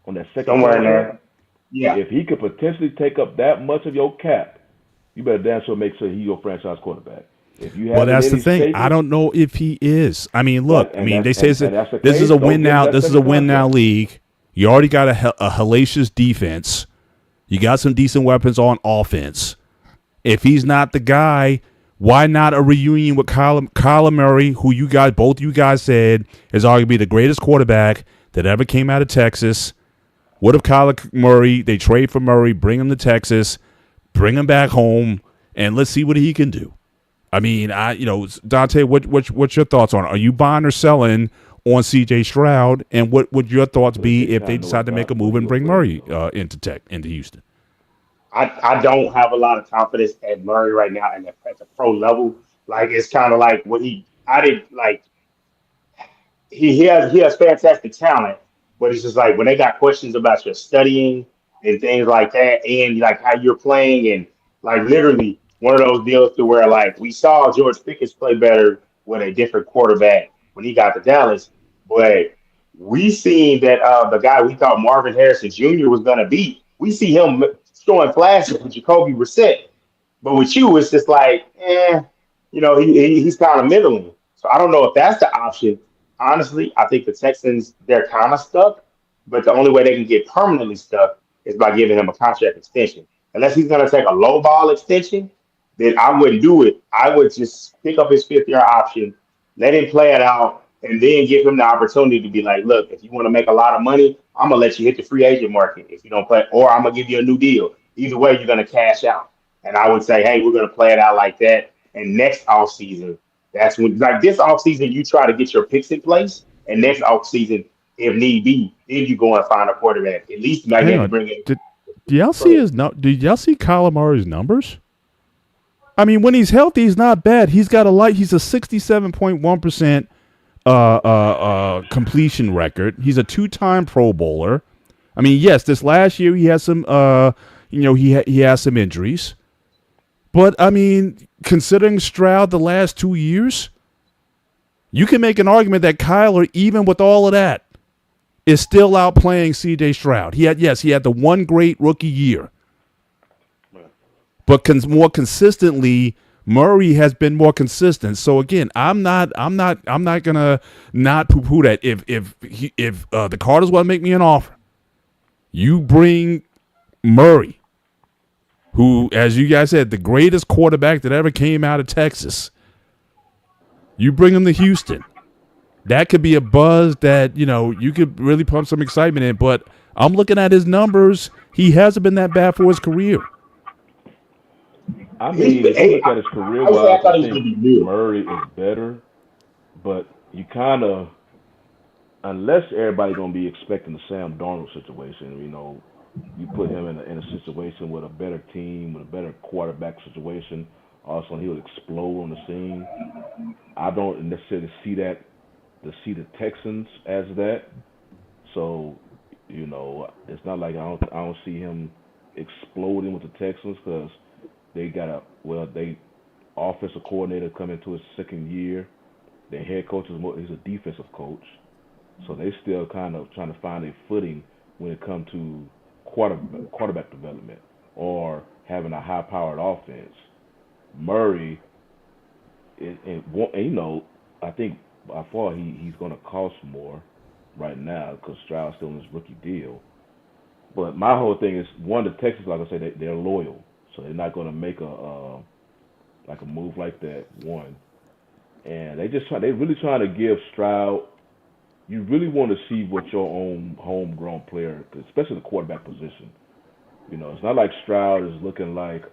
on that second. Somewhere in there. Yeah. If he could potentially take up that much of your cap, you better damn sure make sure he's your franchise quarterback. Well, that's the thing. Savings, I don't know if he is. I mean, look. They say this is a a win now. This is a win now league. You already got a hellacious defense. You got some decent weapons on offense. If he's not the guy, why not a reunion with Kyler Murray, who both you guys said is arguably the greatest quarterback that ever came out of Texas? What if Kyler Murray, they trade for Murray, bring him to Texas, bring him back home, and let's see what he can do? I mean, Dante, what's your thoughts on it? Are you buying or selling on C.J. Stroud, and what would your thoughts be if they decide to make a move and bring Murray into Houston? I don't have a lot of confidence at Murray right now and at the pro level. Like, it's kind of like he has fantastic talent, but it's just like when they got questions about your studying and things like that, and like how you're playing, and like literally one of those deals to where like we saw George Pickens play better with a different quarterback when he got to Dallas, but we seen that the guy we thought Marvin Harrison Jr. was gonna beat, we see him showing flashes with Jacoby Brissett, but with you it's just like, he's kind of middling. So I don't know if that's the option. Honestly, I think the Texans, they're kind of stuck, but the only way they can get permanently stuck is by giving him a contract extension. Unless he's going to take a low ball extension, then I wouldn't do it. I would just pick up his 5th-year option, let him play it out, and then give him the opportunity to be like, look, if you want to make a lot of money, I'm going to let you hit the free agent market if you don't play, or I'm going to give you a new deal. Either way, you're going to cash out. And I would say, hey, we're going to play it out like that. And next offseason, that's when, like this offseason, you try to get your picks in place. And next offseason, if need be, then you go and find a quarterback. At least you might have to bring it. Do y'all see Kyler Murray's numbers? I mean, when he's healthy, he's not bad. He's a 67.1% completion record. He's a 2-time Pro Bowler. I mean, yes, this last year he has some he has some injuries. But I mean, considering Stroud the last 2 years, you can make an argument that Kyler, even with all of that, is still outplaying C.J. Stroud. He had the one great rookie year, but more consistently, Murray has been more consistent. So again, I'm not gonna not poo-poo that. If the Cardinals want to make me an offer, you bring Murray, who, as you guys said, the greatest quarterback that ever came out of Texas. You bring him to Houston. that could be a buzz that, you could really pump some excitement in. But I'm looking at his numbers. He hasn't been that bad for his career. I mean, if you look at his career-wise, I think Murray is better, but you kind of, unless everybody's going to be expecting the Sam Darnold situation, you put him in a situation with a better team, with a better quarterback situation, also he would explode on the scene. I don't necessarily see the Texans as that. So, it's not like I don't see him exploding with the Texans because they got they offensive coordinator coming to his second year. Their head coach he's a defensive coach. So they still kind of trying to find a footing when it comes to quarterback development or having a high-powered offense. Murray, I think by far he's going to cost more right now because Stroud's still in his rookie deal. But my whole thing is, one, the Texans, like I say, they're loyal, so they're not going to make a move like that. One, and they're really trying to give Stroud. You really want to see what your own homegrown player, especially the quarterback position. It's not like Stroud is looking like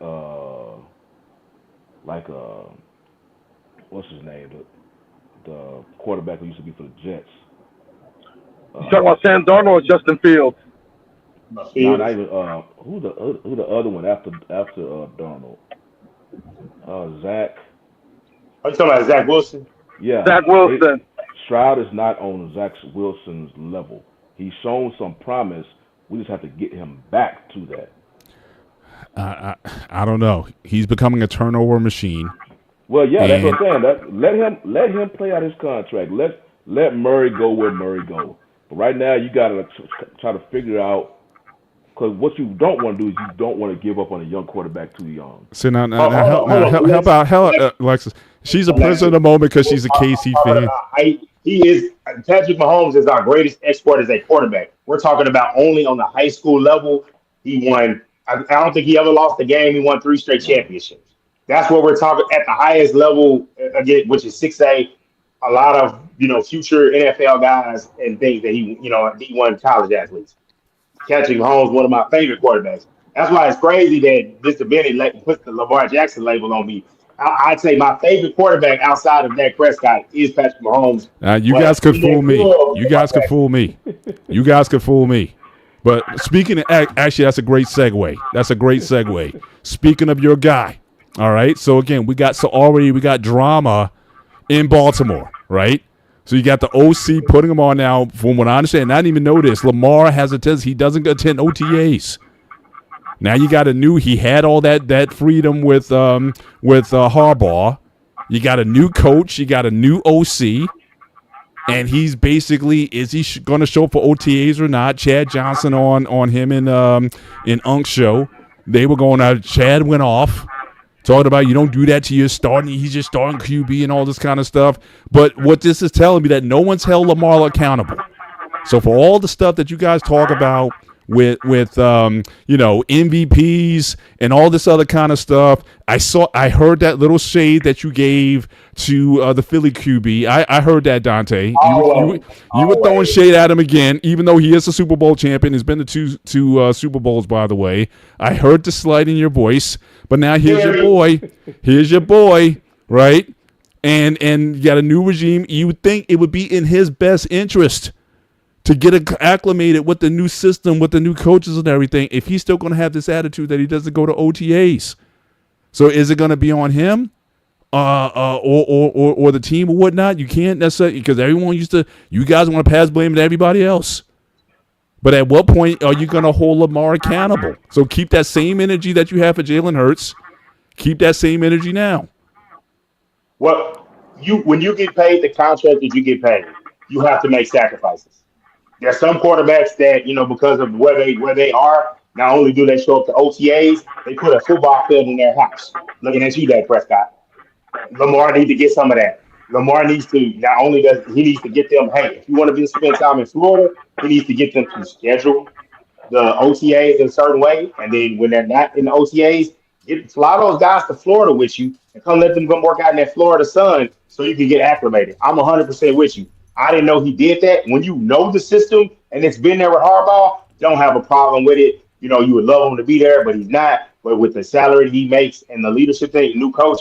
what's his name, the quarterback who used to be for the Jets. You talking about Sam Darnold or Justin Fields? Not even who the other one after Darnold? Zach. Are you talking about Zach Wilson? Yeah, Zach Wilson. Stroud is not on Zach Wilson's level. He's shown some promise. We just have to get him back to that. I don't know. He's becoming a turnover machine. Well, yeah, that's what I'm saying. Let him play out his contract. Let Murray go where Murray go. But right now, you got to try to figure out, because what you don't want to do is you don't want to give up on a young quarterback too young. So now help out, Alexis. She's a prisoner of the moment because she's a KC fan. He is. Patrick Mahomes is our greatest export as a quarterback. We're talking about only on the high school level. He won. I don't think he ever lost a game. He won 3 straight championships. That's what we're talking at the highest level again, which is 6A. A lot of future NFL guys and things that he won college athletes. Patrick Mahomes, one of my favorite quarterbacks. That's why it's crazy that Mr. Bennett puts the Lamar Jackson label on me. I'd say my favorite quarterback outside of Dak Prescott is Patrick Mahomes. You guys could fool me. You guys could fool me. You guys could fool me. But speaking of, actually, that's a great segue. Speaking of your guy, all right? So, again, we got drama in Baltimore, right? So you got the OC putting him on now. From what I understand, I didn't even know this. Lamar has a test. He doesn't attend OTAs. Now you got he had all that freedom with Harbaugh. You got a new coach. You got a new OC. And he's basically, is he going to show up for OTAs or not? Chad Johnson on him in Unk's show. They were going out. Chad went off. Talking about you don't do that to your starting. He's just starting QB and all this kind of stuff. But what this is telling me that no one's held Lamar accountable. So for all the stuff that you guys talk about with MVPs and all this other kind of stuff, I heard that little shade that you gave to the Philly QB. I heard that, Dante. You were throwing shade at him again, even though he is a Super Bowl champion. He's been to two Super Bowls, by the way. I heard the slight in your voice, but now here's your boy. Here's your boy, right? And you got a new regime. You would think it would be in his best interest to get acclimated with the new system, with the new coaches and everything, if he's still going to have this attitude that he doesn't go to OTAs. So is it going to be on him or the team or whatnot? You can't necessarily, because you guys want to pass blame to everybody else. But at what point are you going to hold Lamar accountable? So keep that same energy that you have for Jalen Hurts. Keep that same energy now. Well, when you get paid the contract that you get paid, you have to make sacrifices. There's some quarterbacks that, because of where they are, not only do they show up to OTAs, they put a football field in their house. Looking at you, Dak Prescott. Lamar needs to get some of that. Lamar needs to, not only does he needs to get them, hey, if you want to spend time in Florida, he needs to get them to schedule the OTAs in a certain way. And then when they're not in the OTAs, fly those guys to Florida with you and come let them go work out in that Florida sun so you can get acclimated. I'm 100% with you. I didn't know he did that. When you know the system and it's been there with Harbaugh, don't have a problem with it. You know, you would love him to be there, but he's not. But with the salary he makes and the leadership thing, new coach,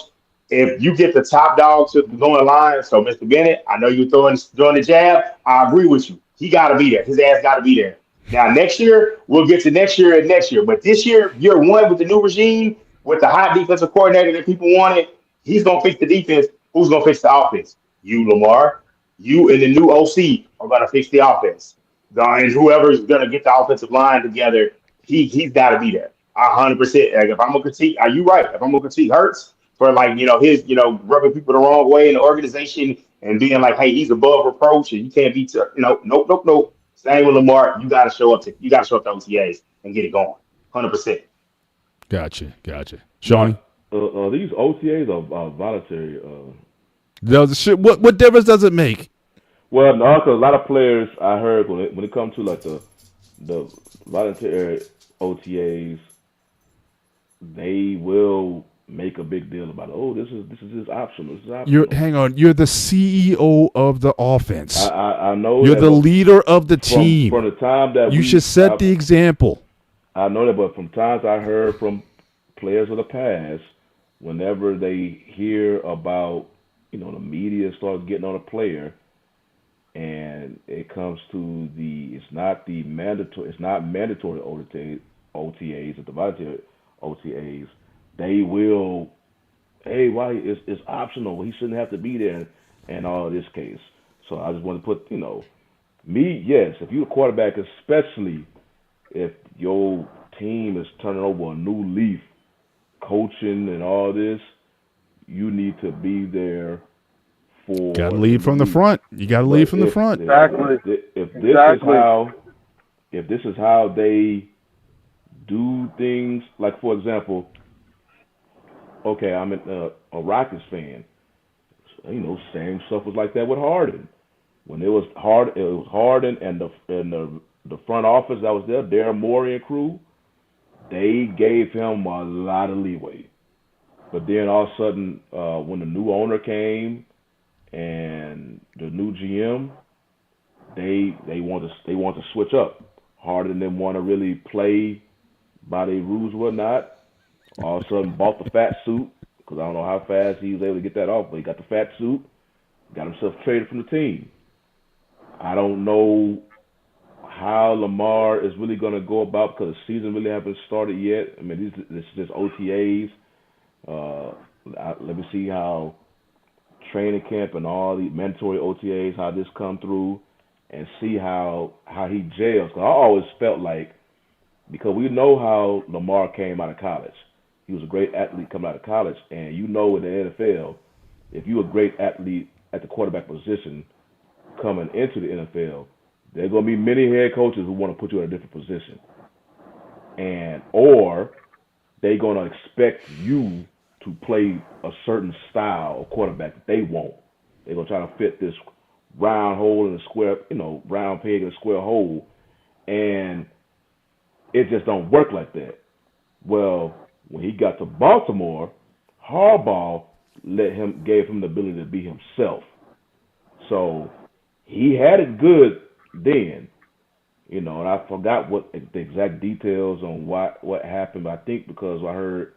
if you get the top dog to go in line, so Mr. Bennett, I know you're throwing the jab. I agree with you. He got to be there. His ass got to be there. Now, next year, we'll get to next year and next year. But this year 1 with the new regime, with the hot defensive coordinator that people wanted, he's going to fix the defense. Who's going to fix the offense? You, Lamar. You and the new OC are going to fix the offense. And whoever's going to get the offensive line together, he's got to be there. 100%. Like if I'm going to critique, are you right? If I'm going to critique Hurts for like, his, rubbing people the wrong way in the organization and being like, hey, he's above reproach and you can't be, nope. Same with Lamar. You got to show up to OTAs and get it going. 100%. Gotcha. Shawnee? These OTAs are voluntary. What difference does it make? Well, no, because a lot of players I heard when it comes to like the voluntary OTAs, they will make a big deal about it. Oh, this is his option. This is optional. Hang on. You're the CEO of the offense. I know. You're the leader of the team. From the time that you should set the example. I know that, but from times I heard from players of the past, whenever they hear about, the media starts getting on a player, and it comes to it's not mandatory OTAs or the voluntary OTAs, they will, hey, why it's optional? He shouldn't have to be there, and all of this case. So I just want to put, yes, if you're a quarterback, especially if your team is turning over a new leaf, coaching and all this, you need to be there for. Got to lead from the front. You got to lead from the front. Exactly. If this is how they do things, like for example, okay, I'm a Rockets fan. Same stuff was like that with Harden. When it was Harden and the front office that was there, Darren Morey and crew. They gave him a lot of leeway. But then all of a sudden, when the new owner came and the new GM, they want to switch up. Harden didn't want to really play by their rules and whatnot. All of a sudden, bought the fat suit, because I don't know how fast he was able to get that off, but he got the fat suit, got himself traded from the team. I don't know how Lamar is really going to go about, because the season really haven't started yet. I mean, this is just OTAs. Let me see how training camp and all the mandatory OTAs, how this come through, and see how he gels. Because I always felt like, because we know how Lamar came out of college. He was a great athlete coming out of college, and in the NFL, if you're a great athlete at the quarterback position coming into the NFL, there are going to be many head coaches who want to put you in a different position. Or they're going to expect you to play a certain style of quarterback that they want. They're going to try to fit this round hole in a square, round peg in a square hole. And it just don't work like that. Well, when he got to Baltimore, Harbaugh gave him the ability to be himself. So he had it good then, and I forgot what the exact details on what happened. But I think because I heard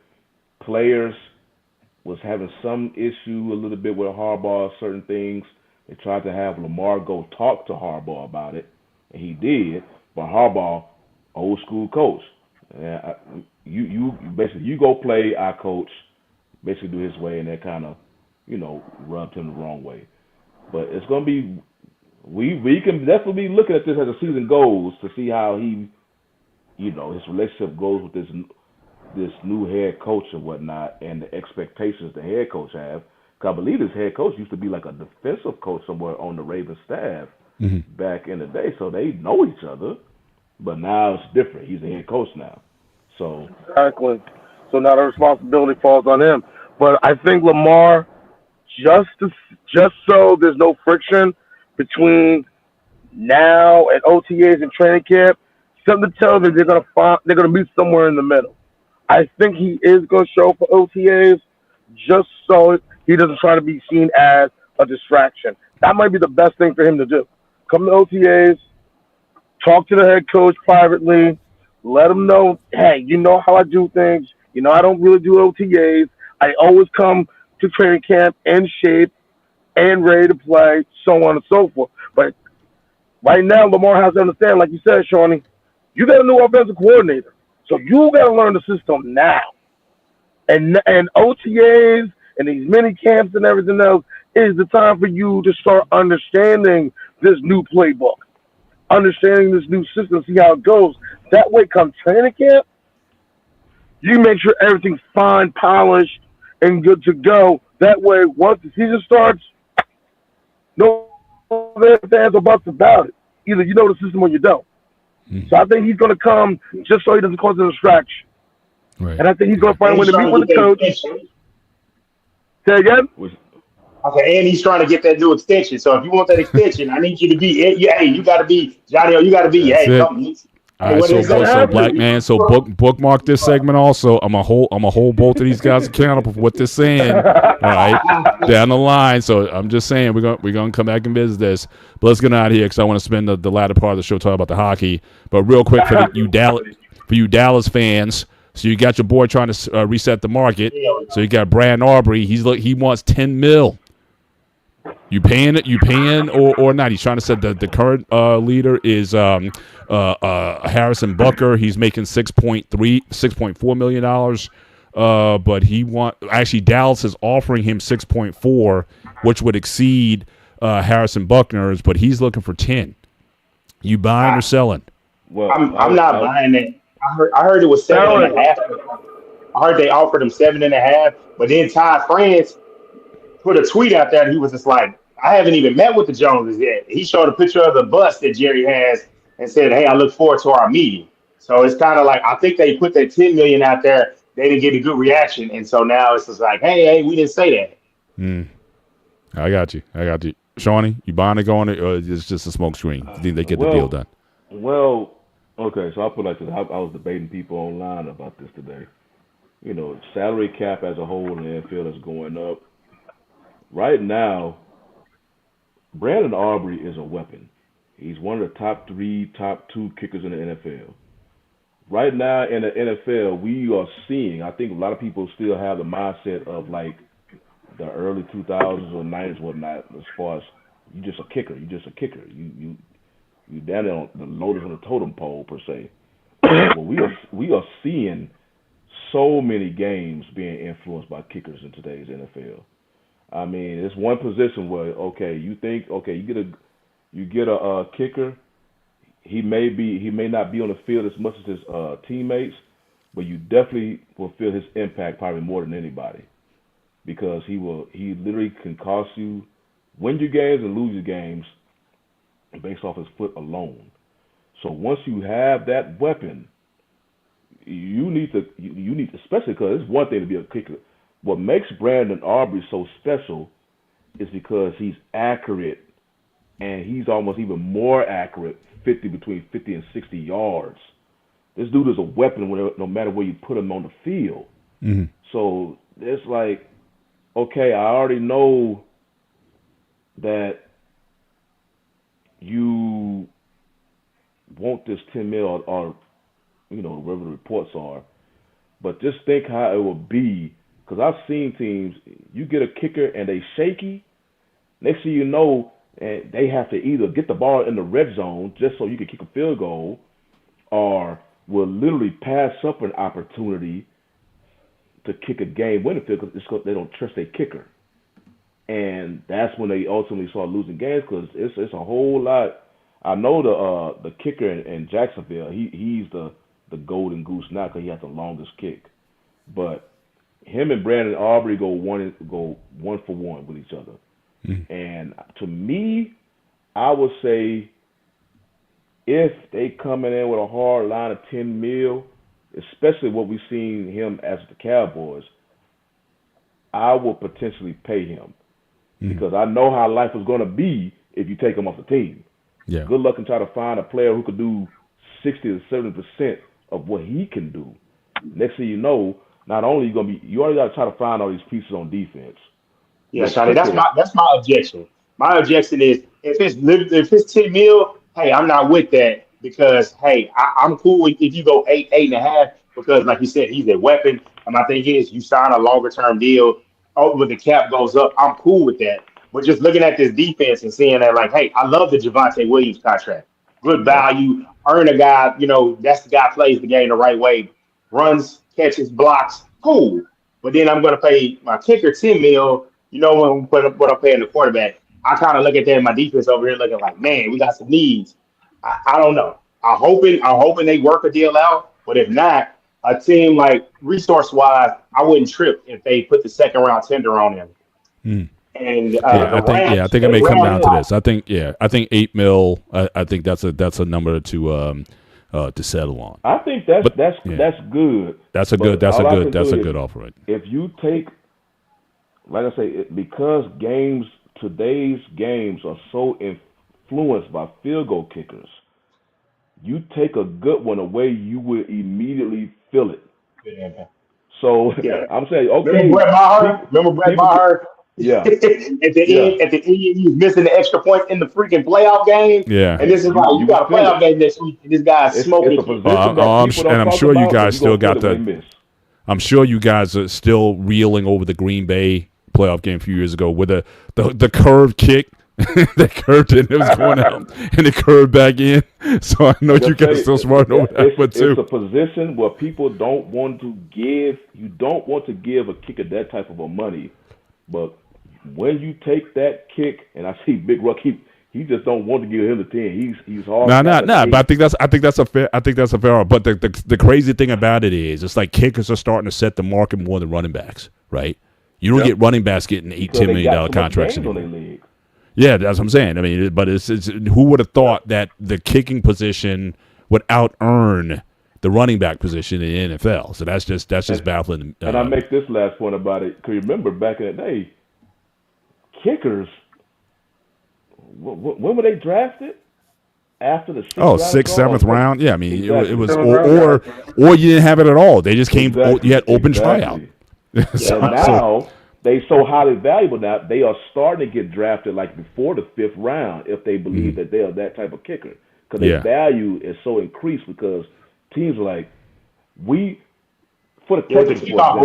players was having some issue a little bit with Harbaugh, certain things. They tried to have Lamar go talk to Harbaugh about it, and he did. But Harbaugh, old school coach, you basically you go play, I coach, basically do his way, and that kind of rubbed him the wrong way. But it's gonna be. We can definitely be looking at this as the season goes to see how he, his relationship goes with this new head coach and whatnot, and the expectations the head coach have. Because I believe this head coach used to be like a defensive coach somewhere on the Ravens staff back in the day, so they know each other. But now it's different. He's the head coach now. So exactly. So now the responsibility falls on him. But I think Lamar, just so there's no friction between now and OTAs and training camp, something to tell them they're gonna meet somewhere in the middle. I think he is gonna show up for OTAs just so he doesn't try to be seen as a distraction. That might be the best thing for him to do. Come to OTAs, talk to the head coach privately, let him know, hey, you know how I do things. You know I don't really do OTAs. I always come to training camp in shape and ready to play, so on and so forth. But right now, Lamar has to understand, like you said, Shawnee, you got a new offensive coordinator. So you got to learn the system now. And OTAs and these mini camps and everything else is the time for you to start understanding this new playbook, understanding this new system, see how it goes. That way, come training camp, you make sure everything's fine, polished, and good to go. That way, once the season starts, no fans or buts about it. Either you know the system or you don't. So I think he's going to come just so he doesn't cause a distraction. Right. And I think he's going to find a way to meet with the coach. Say again? Okay, and he's trying to get that new extension. So if you want that extension, I need you to be. Hey, you got to be Johnny. You got to be. That's Hey, it. come. All right, so black man, so bookmark this segment also. I'm a hold both of these guys accountable for what they're saying. All right, down the line. So I'm just saying we're gonna come back and visit this. But let's get out of here because I want to spend the latter part of the show talking about the hockey. But real quick for you Dallas fans. So you got your boy trying to reset the market. So you got Brandon Aubrey. He wants $10 million. You paying it? You paying or not? He's trying to say that the current leader is Harrison Bucker. He's making $6.4 million. But actually Dallas is offering him 6.4, which would exceed Harrison Buckner's. But he's looking for 10. You buying or selling? Well, I'm not buying it. I heard it was 7.5. I heard they offered him 7.5. But then Todd France put a tweet out there and he was just like, I haven't even met with the Joneses yet. He showed a picture of the bus that Jerry has and said, hey, I look forward to our meeting. So it's kind of like, I think they put that 10 million out there. They didn't get a good reaction. And so now it's just like, hey, we didn't say that. I got you. Shawnee, you buying it going or it's just a smoke screen? You think they get the deal done? Well, okay, so I'll put it like this. I was debating people online about this today. You know, salary cap as a whole in the NFL is going up. Right now, Brandon Aubrey is a weapon. He's one of the top 2 kickers in the NFL. Right now in the NFL, we are seeing, I think a lot of people still have the mindset of like the early 2000s or 90s, whatnot, as far as you just a kicker. You down there on the lowest on the totem pole, per se. But we are seeing so many games being influenced by kickers in today's NFL. I mean, it's one position where you get a kicker. He may not be on the field as much as his teammates, but you definitely will feel his impact probably more than anybody because he literally can cost you, win your games and lose your games based off his foot alone. So once you have that weapon, you need to especially because it's one thing to be a kicker. What makes Brandon Aubrey so special is because he's accurate, and he's almost even more accurate, between 50 and 60 yards. This dude is a weapon no matter where you put him on the field. Mm-hmm. So it's like, okay, I already know that you want this 10 mil or whatever the reports are, but just think how it would be. Because I've seen teams, you get a kicker and they shaky. Next thing you know, and they have to either get the ball in the red zone just so you can kick a field goal, or will literally pass up an opportunity to kick a game-winning field because they don't trust their kicker. And that's when they ultimately start losing games because it's a whole lot. I know the kicker in Jacksonville, he's the golden goose now because he has the longest kick. But him and Brandon Aubrey go one for one with each other. Mm. And to me, I would say if they coming in with a hard line of 10 mil, especially what we've seen him as the Cowboys, I will potentially pay him because I know how life is going to be if you take him off the team. Yeah. Good luck and try to find a player who could do 60 to 70% of what he can do. Next thing you know, not only you already got to try to find all these pieces on defense. Yeah, Shotty, that's my objection. My objection is if it's 10 mil, hey, I'm not with that because hey, I'm cool if you go 8.5 because like you said, he's a weapon. And my thing is, you sign a longer term deal. Oh, when the cap goes up, I'm cool with that. But just looking at this defense and seeing that, like, hey, I love the Javonte Williams contract. Good Yeah. value, earn a guy. That's the guy plays the game the right way, runs, catches, blocks. Cool. But then I'm going to pay my kicker 10 mil. What I'm paying the quarterback. I kind of look at that in my defense over here, looking like, man, we got some needs. I don't know. I'm hoping they work a deal out. But if not, a team like resource wise, I wouldn't trip if they put the second round tender on him. Mm. And I think it may come down to this. I think 8 mil. I think that's a number to settle on. I think that's good. That's a good offer. Right? If you take, like I say, because today's games are so influenced by field goal kickers, you take a good one away, you would immediately feel it. Yeah. So yeah. I'm saying, okay. Remember Brett Maher? Yeah. At the end, he was missing the extra points in the freaking playoff game. Yeah. And this is like you got a playoff game next week, and this guy's smoking. I'm sure you guys still got the. I'm sure you guys are still reeling over the Green Bay playoff game a few years ago with the curved kick. They curved it and it was going out, and it curved back in. So I know you guys still smart over that one too. It's a position where people don't want to give. You don't want to give a kicker that type of a money, but when you take that kick, and I see Big Ruck, he just don't want to give him the 10. He's hard. No. But I think that's a fair. But the crazy thing about it is, it's like kickers are starting to set the market more than running backs, right? You don't get running backs getting $8-10 million contracts anymore. Yeah, that's what I'm saying. I mean, but it's who would have thought that the kicking position would out earn the running back position in the NFL? So that's just baffling. And I make this last point about it. Because remember back in the day, kickers, when were they drafted? After the sixth, seventh round. Yeah, I mean, exactly. it was or you didn't have it at all. They just came. You had open tryout. Now they so highly valuable. Now they are starting to get drafted like before the 5th round if they believe that they are that type of kicker because their value is so increased because teams are like for the kickoff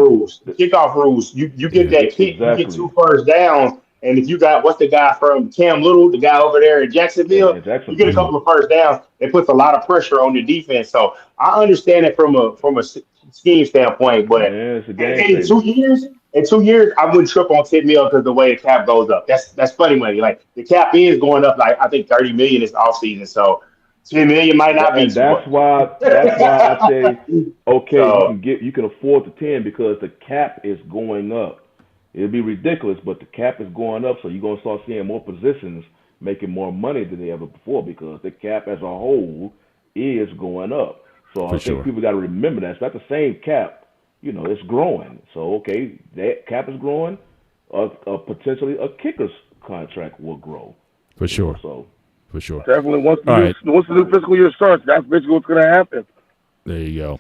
rules. You get that kick, you get 2 first downs. And if you got, what's the guy from Cam Little, the guy over there in Jacksonville, you get a couple of first downs. It puts a lot of pressure on the defense. So I understand it from a scheme standpoint, but in 2 years, I wouldn't trip on 10 mil because the way the cap goes up. That's funny money. Like the cap is going up, like I think 30 million this offseason. So 10 million might not be. That's why I say okay, you can afford the 10 because the cap is going up. It'd be ridiculous, but the cap is going up, so you're going to start seeing more positions making more money than they ever before because the cap as a whole is going up. So I think people got to remember that. It's not the same cap. It's growing. So, okay, that cap is growing. Potentially a kicker's contract will grow. For sure. Definitely. Once the new fiscal year starts, that's basically what's going to happen. There you go.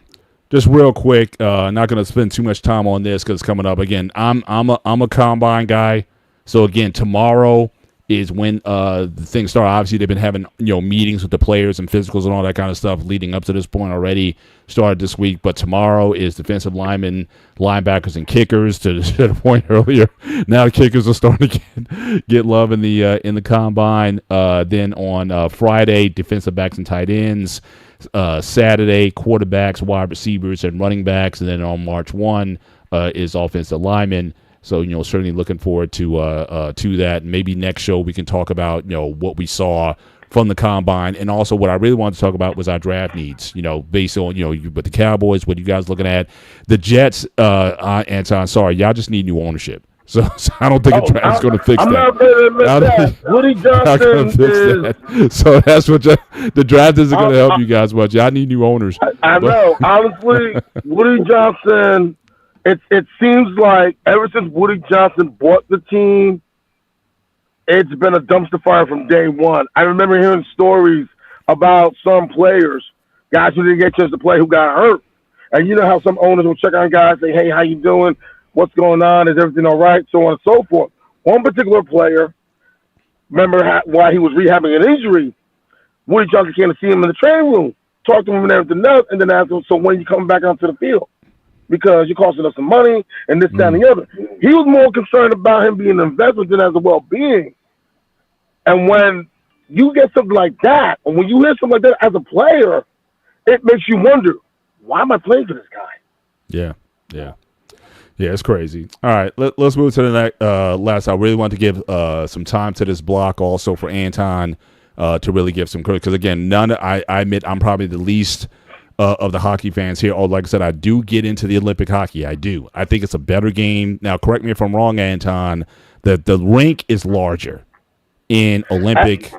Just real quick, not going to spend too much time on this because it's coming up again. I'm a combine guy, so again tomorrow is when the things start. Obviously, they've been having meetings with the players and physicals and all that kind of stuff leading up to this point already. Started this week, but tomorrow is defensive linemen, linebackers, and kickers. To the point earlier, now the kickers are starting to get love in the combine. Then on Friday, defensive backs and tight ends. Saturday, quarterbacks, wide receivers, and running backs, and then on March 1 is offensive linemen. So certainly looking forward to that. Maybe next show we can talk about what we saw from the combine, and also what I really wanted to talk about was our draft needs. Based on with the Cowboys, what you guys looking at, the Jets. Anton, sorry, y'all just need new ownership. So I don't think a draft's going to fix that. I'm not going to admit that. Woody Johnson is. So that's what the draft isn't going to help you guys much. Y'all need new owners. I know. Honestly, Woody Johnson. It seems like ever since Woody Johnson bought the team, it's been a dumpster fire from day one. I remember hearing stories about some players, guys who didn't get a chance to play, who got hurt. And you know how some owners will check on guys, say, "Hey, how you doing? What's going on? Is everything all right?" So on and so forth. One particular player, remember why he was rehabbing an injury, Woody Johnson came to see him in the training room, talk to him and everything else, and then ask him, so when you coming back onto the field? Because you're costing us some money and this, that, and the other. He was more concerned about him being an investment than as a well-being. And when you get something like that, or when you hear something like that as a player, it makes you wonder, why am I playing for this guy? Yeah, it's crazy. All right, let's move to the next. Last, I really want to give some time to this block also for Anton to really give some credit. Because, again, I admit I'm probably the least of the hockey fans here. Oh, like I said, I do get into the Olympic hockey. I do. I think it's a better game. Now, correct me if I'm wrong, Anton, that the rink is larger in Olympic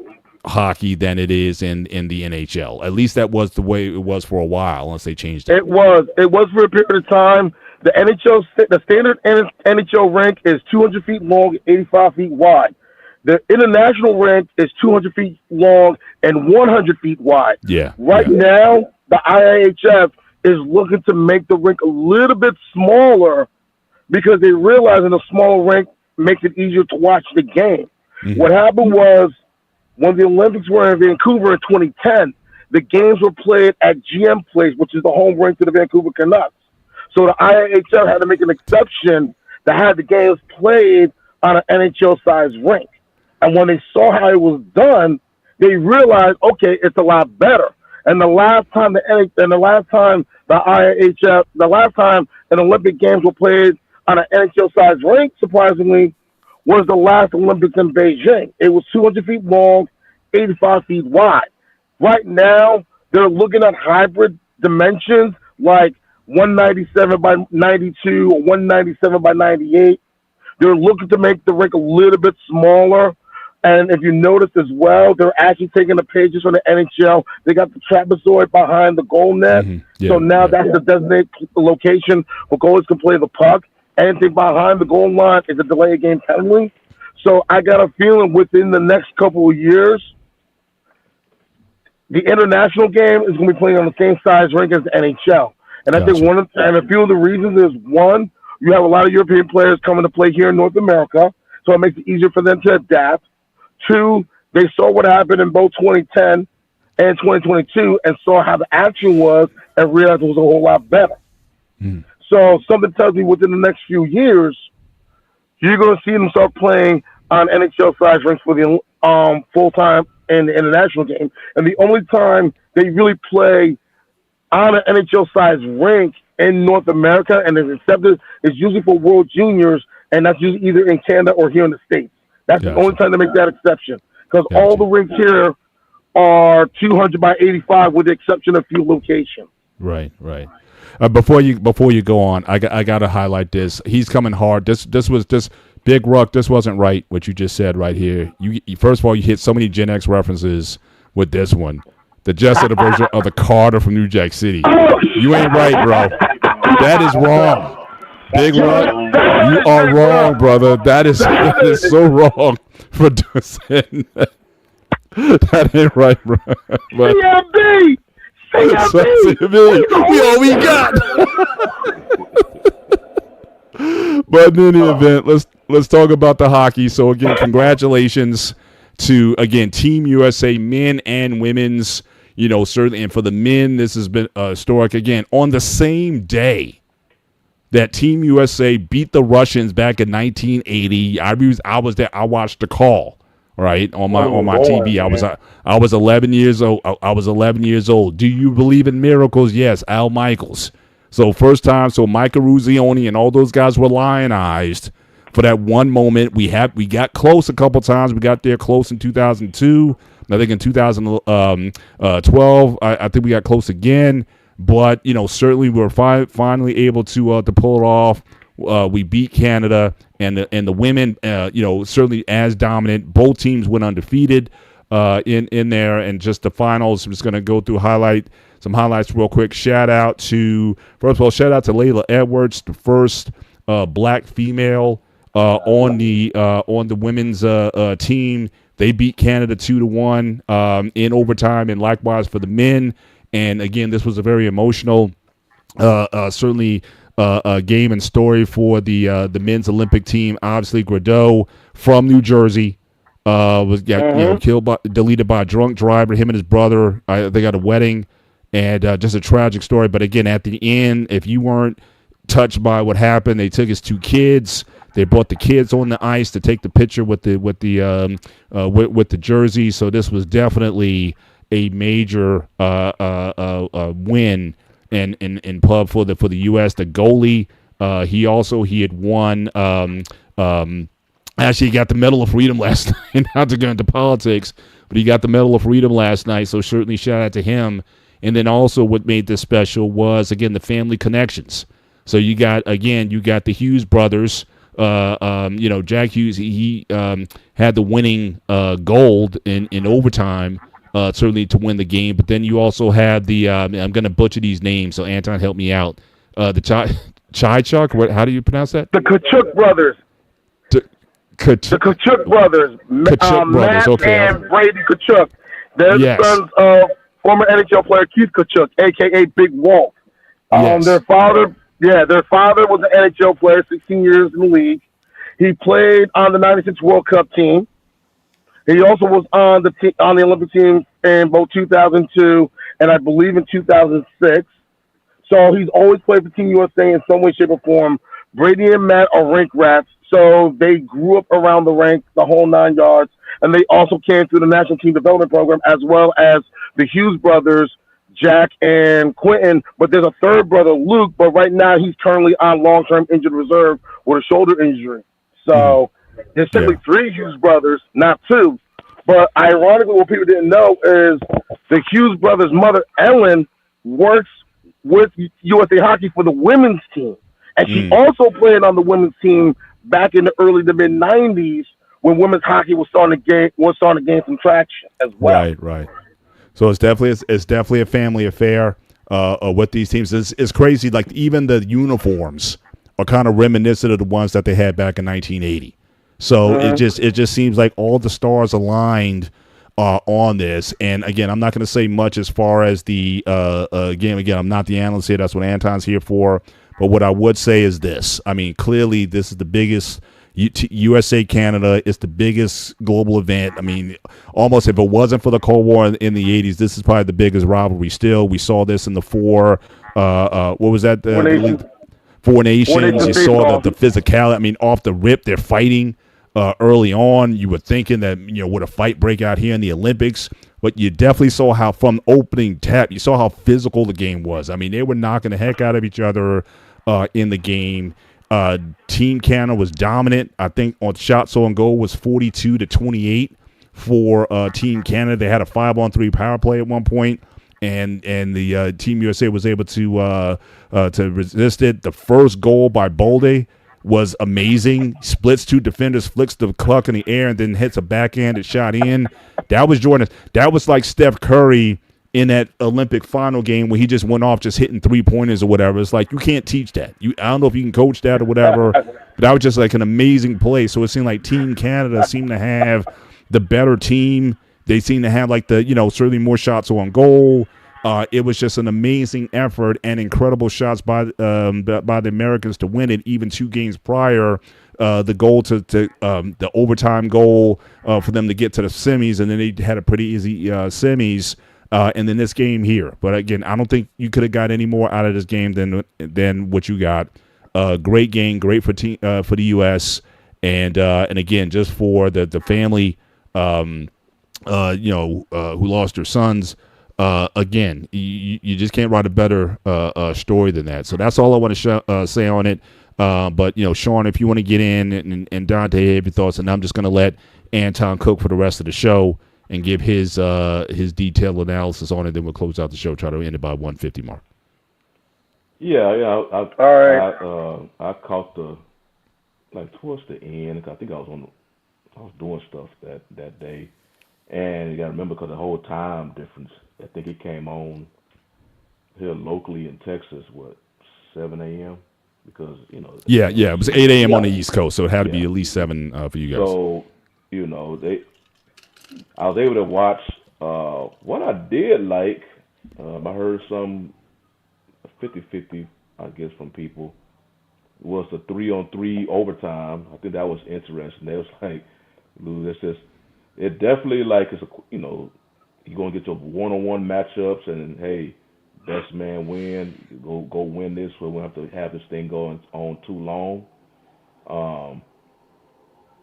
hockey than it is in the NHL. At least that was the way it was for a while, unless they changed it. It was for a period of time. The standard NHL rink is 200 feet long, 85 feet wide. The international rink is 200 feet long and 100 feet wide. Right now, the IIHF is looking to make the rink a little bit smaller because they realize that a smaller rink makes it easier to watch the game. Mm-hmm. What happened was, when the Olympics were in Vancouver in 2010, the games were played at GM Place, which is the home rink to the Vancouver Canucks. So the IIHF had to make an exception that had the games played on an NHL-sized rink. And when they saw how it was done, they realized, okay, it's a lot better. And the last time an Olympic Games were played on an NHL-sized rink, surprisingly, was the last Olympics in Beijing. It was 200 feet long, 85 feet wide. Right now, they're looking at hybrid dimensions like 197 by 92 or 197 by 98. They're looking to make the rink a little bit smaller. And if you notice as well, they're actually taking the pages from the NHL. They got the trapezoid behind the goal net. Mm-hmm. So now that's the designated location where goalies can play the puck. Anything behind the goal line is a delay game penalty. So I got a feeling within the next couple of years, the international game is going to be playing on the same size rink as the NHL. And I think a few of the reasons is, one, you have a lot of European players coming to play here in North America, so it makes it easier for them to adapt. Two, they saw what happened in both 2010 and 2022 and saw how the action was and realized it was a whole lot better. Mm. So something tells me within the next few years, you're going to see them start playing on NHL-sized rinks for the full-time and the international game. And the only time they really play on an NHL-sized rink in North America and is accepted is usually for World Juniors, and that's usually either in Canada or here in the States. That's the only time they make that exception, because all the rinks here are 200 by 85 with the exception of a few locations. Right. Before you go on, I got to highlight this. He's coming hard. This was Big Ruck. This wasn't right what you just said right here. You first of all, you hit so many Gen X references with this one. The just said a version of the Carter from New Jack City. You ain't right, bro. That is wrong. Big Ruck, you are wrong, brother. That is so wrong for saying that. That ain't right, bro. CMB. We all we got. But in any event, let's talk about the hockey. So again, congratulations to Team USA men and women's. Certainly, and for the men, this has been historic. Again, on the same day that Team USA beat the Russians back in 1980, I was there. I watched the call. Right on my TV. I was 11 years old. I was 11 years old. Do you believe in miracles? Yes, Al Michaels. So first time. So Micah Ruzioni and all those guys were lionized for that one moment. We got close a couple times. We got there close in 2002. I think in 2012. I think we got close again. But certainly we were finally able to pull it off. We beat Canada, and the women, certainly as dominant. Both teams went undefeated in there, and just the finals. I'm just going to go through some highlights real quick. Shout out to Layla Edwards, the first black female on the women's team. They beat Canada 2-1 in overtime, and likewise for the men. And again, this was a very emotional, certainly. Game and story for the men's Olympic team. Obviously, Gradeau from New Jersey, was killed deleted by a drunk driver. Him and his brother, they got a wedding, and just a tragic story. But again, at the end, if you weren't touched by what happened, they took his 2 kids. They brought the kids on the ice to take the picture with the jersey. So this was definitely a major win in pub for the U.S. The goalie, he had won. Actually, he got the Medal of Freedom last night. Not to go into politics, but he got the Medal of Freedom last night. So certainly shout out to him. And then also what made this special was, again, the family connections. So you got the Hughes brothers. Jack Hughes, he had the winning goal in overtime, certainly to win the game. But then you also had the I'm going to butcher these names, so Anton, help me out. The Chychuk, how do you pronounce that? The Kachuk brothers. The Kachuk brothers. Matt okay. and Brady Kachuk. They're the sons of former NHL player Keith Kachuk, a.k.a. Big Walt. Their father was an NHL player, 16 years in the league. He played on the 96 World Cup team. He also was on the Olympic team in both 2002 and I believe in 2006. So he's always played for Team USA in some way, shape, or form. Brady and Matt are rink rats, so they grew up around the rink, the whole 9 yards, and they also came through the National Team Development Program, as well as the Hughes brothers, Jack and Quentin. But there's a third brother, Luke, but right now he's currently on long-term injured reserve with a shoulder injury. So there's simply 3 Hughes brothers, not 2. But ironically, what people didn't know is the Hughes brothers' mother, Ellen, works with USA Hockey for the women's team. And she also played on the women's team back in the early to mid 90s when women's hockey was starting to gain some traction as well. Right. So it's definitely a family affair with these teams. It's crazy. Like even the uniforms are kind of reminiscent of the ones that they had back in 1980. So it just seems like all the stars aligned on this. And again, I'm not going to say much as far as the again, I'm not the analyst here. That's what Anton's here for. But what I would say is this. I mean, clearly this is the biggest USA Canada. It's the biggest global event. I mean, almost if it wasn't for the Cold War in the 80s, this is probably the biggest rivalry still. We saw this in the what was that? Four Nations. You saw the physicality. I mean, off the rip, they're fighting early on. You were thinking that, would a fight break out here in the Olympics? But you definitely saw how from opening tap, you saw how physical the game was. I mean, they were knocking the heck out of each other in the game. Team Canada was dominant. I think on shots on goal was 42-28 for Team Canada. They had a 5-on-3 power play at one point, and the Team USA was able to resist it. The first goal by Bolde was amazing. Splits 2 defenders, flicks the puck in the air, and then hits a backhanded shot in. That was Jordan. That was like Steph Curry in that Olympic final game where he just went off just hitting 3-pointers or whatever. It's like you can't teach that. I don't know if you can coach that or whatever, but that was just like an amazing play. So it seemed like Team Canada seemed to have the better team. They seemed to have like the, certainly more shots on goal. It was just an amazing effort and incredible shots by the Americans to win it. Even 2 games prior, the goal to the overtime goal for them to get to the semis, and then they had a pretty easy semis. And then this game here. But again, I don't think you could have got any more out of this game than what you got. Great game, great for the U.S. And again, just for the family, who lost their sons. Again, you just can't write a better story than that. So that's all I want to say on it. But Sean, if you want to get in, and Dante, have your thoughts, and I'm just going to let Anton cook for the rest of the show and give his detailed analysis on it. Then we'll close out the show. Try to end it by 150 mark. Yeah. All right. I caught towards the end. I think I was doing stuff that day, and you got to remember because the whole time difference. I think it came on here locally in Texas, 7 a.m. Because Yeah, it was 8 a.m. on the East Coast, so it had to be at least 7 for you guys. So I was able to watch. What I did like, I heard some 50-50, I guess, from people, was the 3-on-3 overtime. I think that was interesting. They was like, Lou, that's just it definitely like it's a you're gonna get your one-on-one matchups, and hey, best man win. Go win this, so we don't have to have this thing going on too long. Um,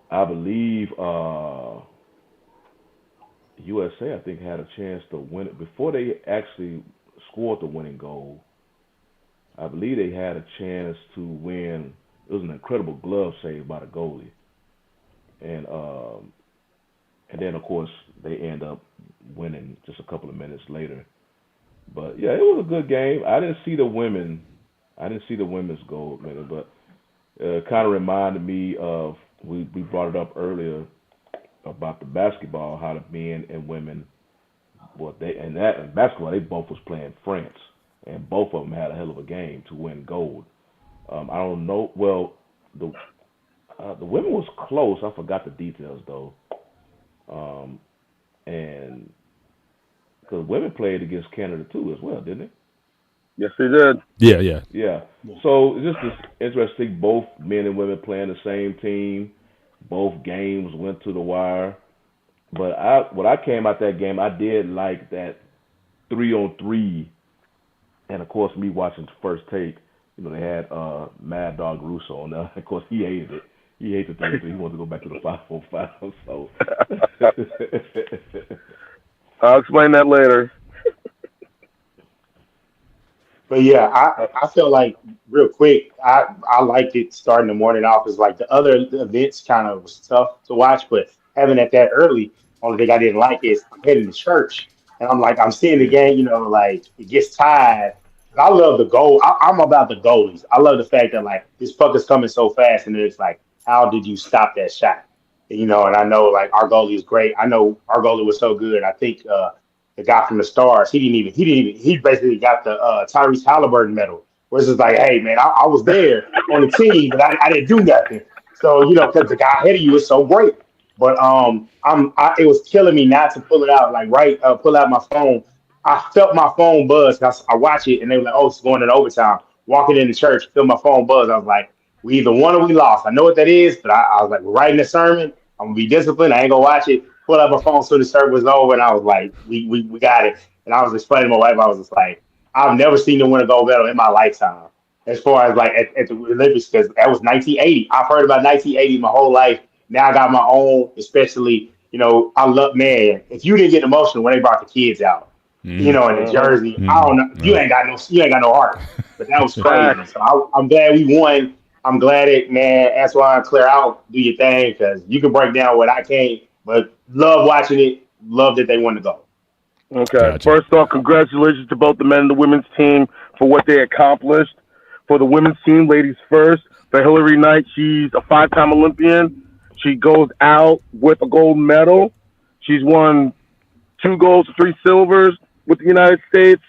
I believe USA, I think, had a chance to win it before they actually scored the winning goal. I believe they had a chance to win. It was an incredible glove save by the goalie, and then of course they end up winning just a couple of minutes later. But yeah, it was a good game. I didn't see the women. I didn't see the women's gold medal, but it kind of reminded me of we brought it up earlier about the basketball, how the men and women, well, they and that in basketball they both was playing France, and both of them had a hell of a game to win gold. I don't know. Well, the women was close. I forgot the details though, and because women played against Canada too as well, didn't they? Yes, they did. Yeah. Yeah. So it's just interesting. Both men and women playing the same team. Both games went to the wire. But when I came out that game, I did like that 3-on-3, and of course me watching First Take. They had Mad Dog Russo on there. Of course he hated it. He hated the 3-on-3. He wanted to go back to the 5-on-5. So I'll explain that later. But yeah, I feel like real quick, I liked it starting the morning off. Is like the other events kind of was tough to watch, but having it that early, only thing I didn't like is I'm heading to church and I'm like I'm seeing the game, like it gets tired. I love the goal. I'm about the goalies. I love the fact that like this puck is coming so fast, and it's like, how did you stop that shot? And I know like our goalie is great. I know our goalie was so good. I think the guy from the Stars, he basically got the Tyrese Halliburton medal. Where it's just like, hey man, I was there on the team, but I didn't do nothing. So because the guy ahead of you is so great. But it was killing me not to pull it out, like pull out my phone. I felt my phone buzz. I watch it, and they were like, "Oh, it's going into overtime." Walking into church, feel my phone buzz. I was like, "We either won or we lost." I know what that is, but I was like, "We're writing the sermon. I'm gonna be disciplined. I ain't gonna watch it." Pull out my phone so the service was over, and I was like, "We got it." And I was explaining to my wife, I was just like, "I've never seen them win a gold medal in my lifetime." As far as like at the Olympics, because that was 1980. I've heard about 1980 my whole life. Now I got my own, especially. I love, man. If you didn't get emotional when they brought the kids out. In the jersey. I don't know. You ain't got no heart. But that was crazy. So I'm glad we won. I'm glad man. That's why I clear out. Do your thing, because you can break down what I can't. But love watching it. Love that they won the goal. Okay. Gotcha. First off, congratulations to both the men and the women's team for what they accomplished. For the women's team, ladies first. For Hillary Knight, she's a 5-time Olympian. She goes out with a gold medal. She's won 2 golds, 3 silvers with the United States.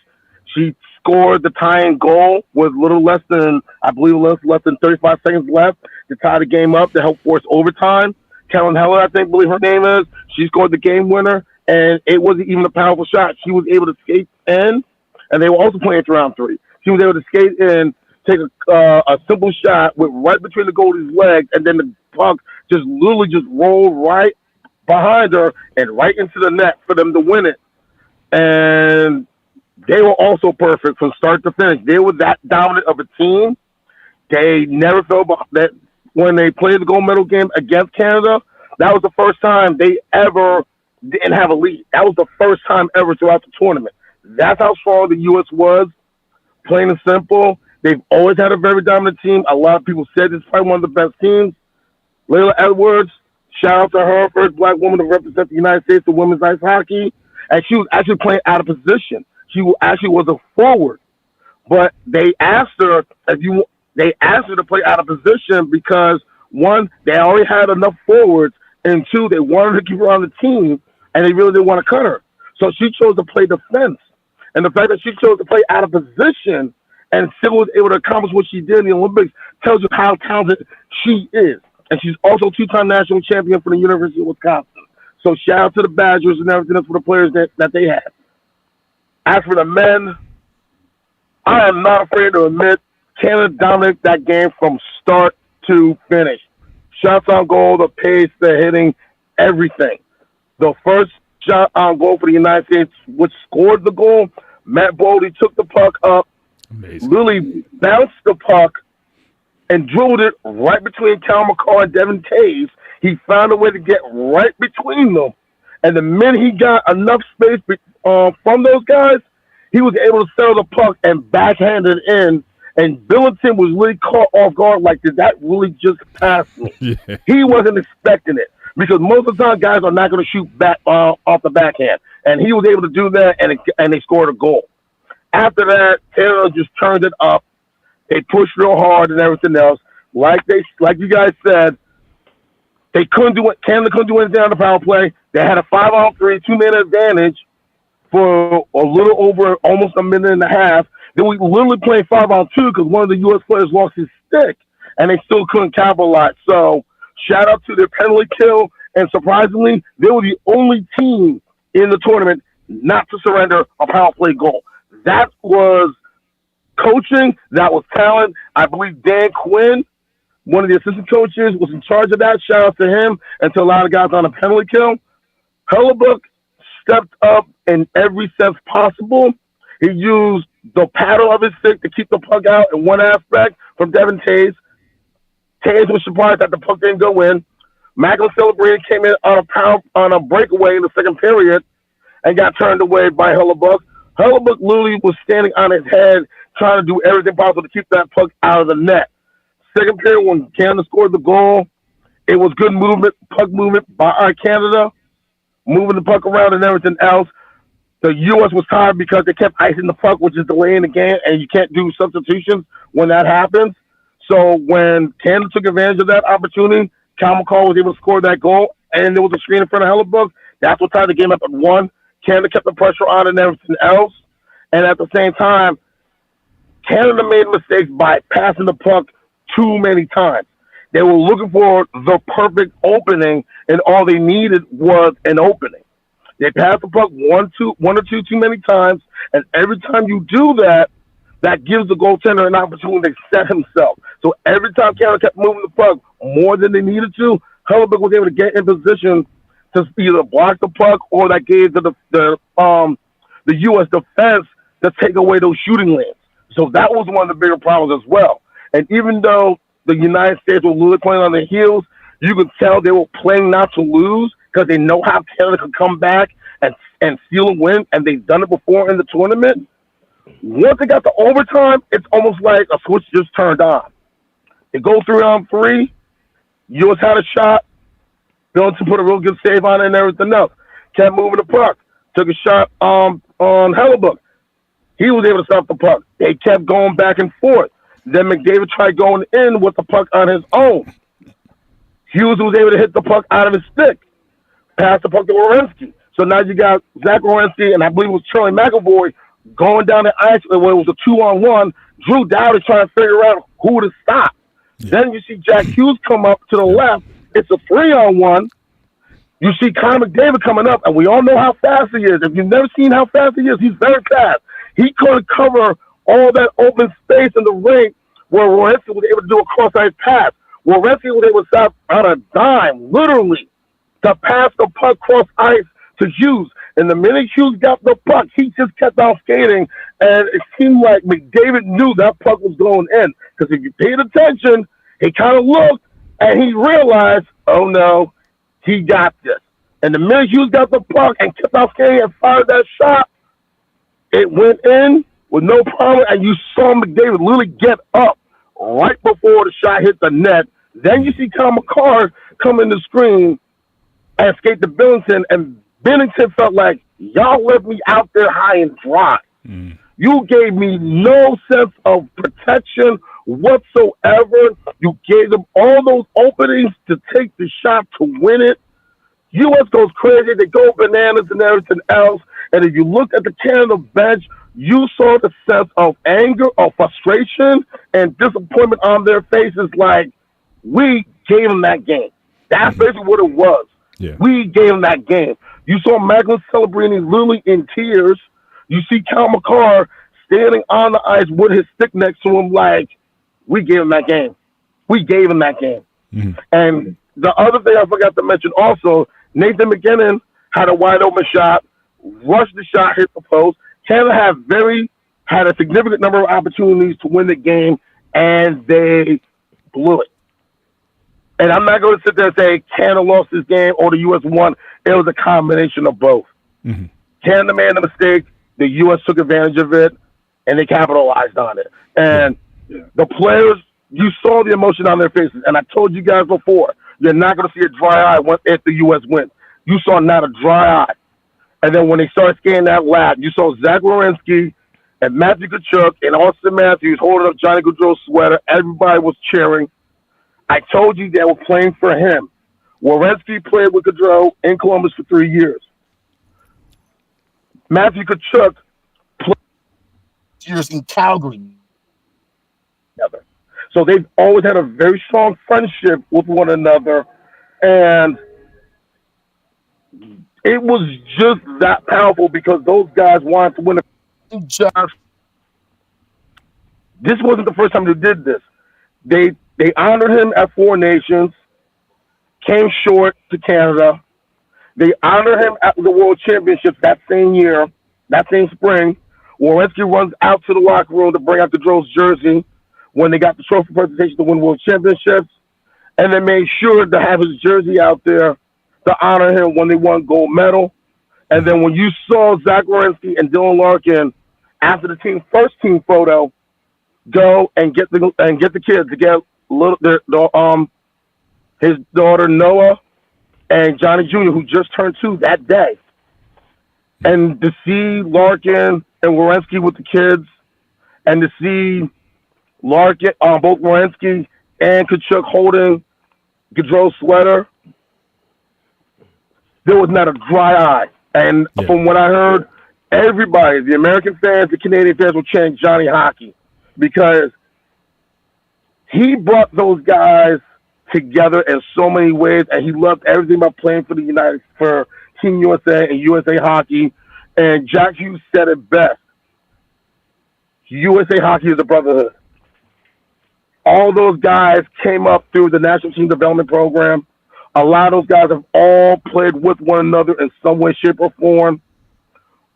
She scored the tying goal with less than 35 seconds left to tie the game up to help force overtime. Kellen Heller, I believe her name is. She scored the game winner, and it wasn't even a powerful shot. She was able to skate in, and they were also playing to round 3. She was able to skate in, take a simple shot with right between the goalie's legs, and then the puck just rolled right behind her and right into the net for them to win it. And they were also perfect from start to finish. They were that dominant of a team. They never felt that when they played the gold medal game against Canada. That was the first time they ever didn't have a lead. That was the first time ever throughout the tournament. That's how strong the U.S. was, plain and simple. They've always had a very dominant team. A lot of people said it's probably one of the best teams. Layla Edwards, shout out to her, first black woman to represent the United States in women's ice hockey. And she was actually playing out of position. She actually was a forward. But they asked her to play out of position because, one, they already had enough forwards, and 2, they wanted to keep her on the team, and they really didn't want to cut her. So she chose to play defense. And the fact that she chose to play out of position and still was able to accomplish what she did in the Olympics tells you how talented she is. And she's also 2-time national champion for the University of Wisconsin. So shout out to the Badgers and everything else for the players that they had. As for the men, I am not afraid to admit Canada dominated that game from start to finish. Shots on goal, the pace, the hitting, everything. the first shot on goal for the United States, which scored the goal. Matt Boldy took the puck up, Amazing. Lily bounced the puck, and dribbled it right between Cal McCall and Devin Taves. He found a way to get right between them. And the minute he got enough space from those guys, he was able to settle the puck and backhand it in. And Billington was really caught off guard, like, did that really just pass me? Yeah. He wasn't expecting it because most of the time guys are not going to shoot back off the backhand. And he was able to do that, and they scored a goal. After that, Taylor just turned it up. They pushed real hard and everything else. Like you guys said, they couldn't do it. Canada couldn't do anything on the power play. They had a 5-on-3, 2-man advantage for a little over almost a minute and a half. Then we literally played 5-on-2 because one of the U.S. players lost his stick, and they still couldn't capitalize. So shout out to their penalty kill, and surprisingly, they were the only team in the tournament not to surrender a power play goal. That was coaching. That was talent. I believe Dan Quinn, one of the assistant coaches, was in charge of that. Shout out to him and to a lot of guys on a penalty kill. Hellebuyck stepped up in every sense possible. He used the paddle of his stick to keep the puck out in one aspect from Devin Taves. Taves was surprised that the puck didn't go in. Macklin Celebrini came in on a breakaway in the second period and got turned away by Hellebuyck. Hellebuyck literally was standing on his head trying to do everything possible to keep that puck out of the net. Second period, when Canada scored the goal, it was good movement, puck movement by Canada, moving the puck around and everything else. The U.S. was tired because they kept icing the puck, which is delaying the game, and you can't do substitutions when that happens. So when Canada took advantage of that opportunity, Cal McCall was able to score that goal, and there was a screen in front of Hellebuyck. That's what tied the game up at 1. Canada kept the pressure on and everything else. And at the same time, Canada made mistakes by passing the puck too many times. They were looking for the perfect opening, and all they needed was an opening. They passed the puck one or two too many times, and every time you do that, that gives the goaltender an opportunity to set himself. So every time Canada kept moving the puck more than they needed to, Hellebuyck was able to get in position to either block the puck or that gave the U.S. defense to take away those shooting lanes. So that was one of the bigger problems as well. And even though the United States were literally playing on their heels, you could tell they were playing not to lose because they know how Canada could come back and steal a win, and they've done it before in the tournament. Once they got to overtime, it's almost like a switch just turned on. They go 3-on-3. U.S. had a shot. Billington put a real good save on it and everything else. Kept moving the puck. Took a shot on Hellebuyck. He was able to stop the puck. They kept going back and forth. Then McDavid tried going in with the puck on his own. Hughes was able to hit the puck out of his stick. Pass the puck to Werenski. So now you got Zach Werenski and I believe it was Charlie McAvoy going down the ice where it was a 2-on-1. Drew Dowd is trying to figure out who to stop. Yeah. Then you see Jack Hughes come up to the left. It's a 3-on-1. You see Connor McDavid coming up, and we all know how fast he is. If you've never seen how fast he is, he's very fast. He couldn't cover all that open space in the ring where Werenski was able to do a cross-ice pass. Werenski was able to stop on a dime, literally, to pass the puck cross-ice to Hughes. And the minute Hughes got the puck, he just kept on skating, and it seemed like McDavid knew that puck was going in. Because if you paid attention, he kind of looked, and he realized, oh, no, he got this. And the minute Hughes got the puck and kept on skating and fired that shot, it went in with no problem, and you saw McDavid literally get up right before the shot hit the net. Then you see Tom McCarr come in the screen and skate to Billington, and Bennington felt like, y'all left me out there high and dry. Mm. You gave me no sense of protection whatsoever. You gave them all those openings to take the shot to win it. U.S. goes crazy. They go bananas and everything else. And if you look at the Canada bench, you saw the sense of anger, of frustration, and disappointment on their faces like, we gave them that game. That's basically what it was. Yeah. We gave them that game. You saw Macklin Celebrini literally in tears. You see Cal McCarr standing on the ice with his stick next to him like, we gave him that game. We gave him that game. Mm-hmm. And the other thing I forgot to mention also, Nathan McKinnon had a wide open shot, rushed the shot, hit the post. Canada had a significant number of opportunities to win the game, and they blew it. And I'm not going to sit there and say Canada lost this game or the U.S. won. It was a combination of both. Mm-hmm. Canada made a mistake. The U.S. took advantage of it, and they capitalized on it. And the players, you saw the emotion on their faces. And I told you guys before, you're not going to see a dry eye if the U.S. wins. You saw not a dry eye. And then when they started scanning that lap, you saw Zach Werenski and Matthew Tkachuk and Austin Matthews holding up Johnny Gaudreau's sweater. Everybody was cheering. I told you they were playing for him. Werenski played with Gaudreau in Columbus for 3 years. Matthew Tkachuk played years in Calgary together. So they've always had a very strong friendship with one another. And it was just that powerful because those guys wanted to win a this wasn't the first time they did this. They honored him at Four Nations, came short to Canada. They honored him at the World Championships that same year, that same spring. Werenski runs out to the locker room to bring out Gaudreau's jersey when they got the trophy presentation to win World Championships. And they made sure to have his jersey out there to honor him when they won gold medal. And then when you saw Zach Werenski and Dylan Larkin after the first team photo go and get the kids to get his daughter Noah and Johnny Jr., who just turned 2 that day, and to see Larkin and Werenski with the kids, and to see Larkin, both Werenski and Tkachuk holding Gaudreau's sweater, there was not a dry eye. And from what I heard, everybody, the American fans, the Canadian fans, were chanting Johnny Hockey because he brought those guys together in so many ways, and he loved everything about playing for for Team USA and USA Hockey. And Jack Hughes said it best: USA Hockey is a brotherhood. All those guys came up through the National Team Development Program. A lot of those guys have all played with one another in some way, shape, or form.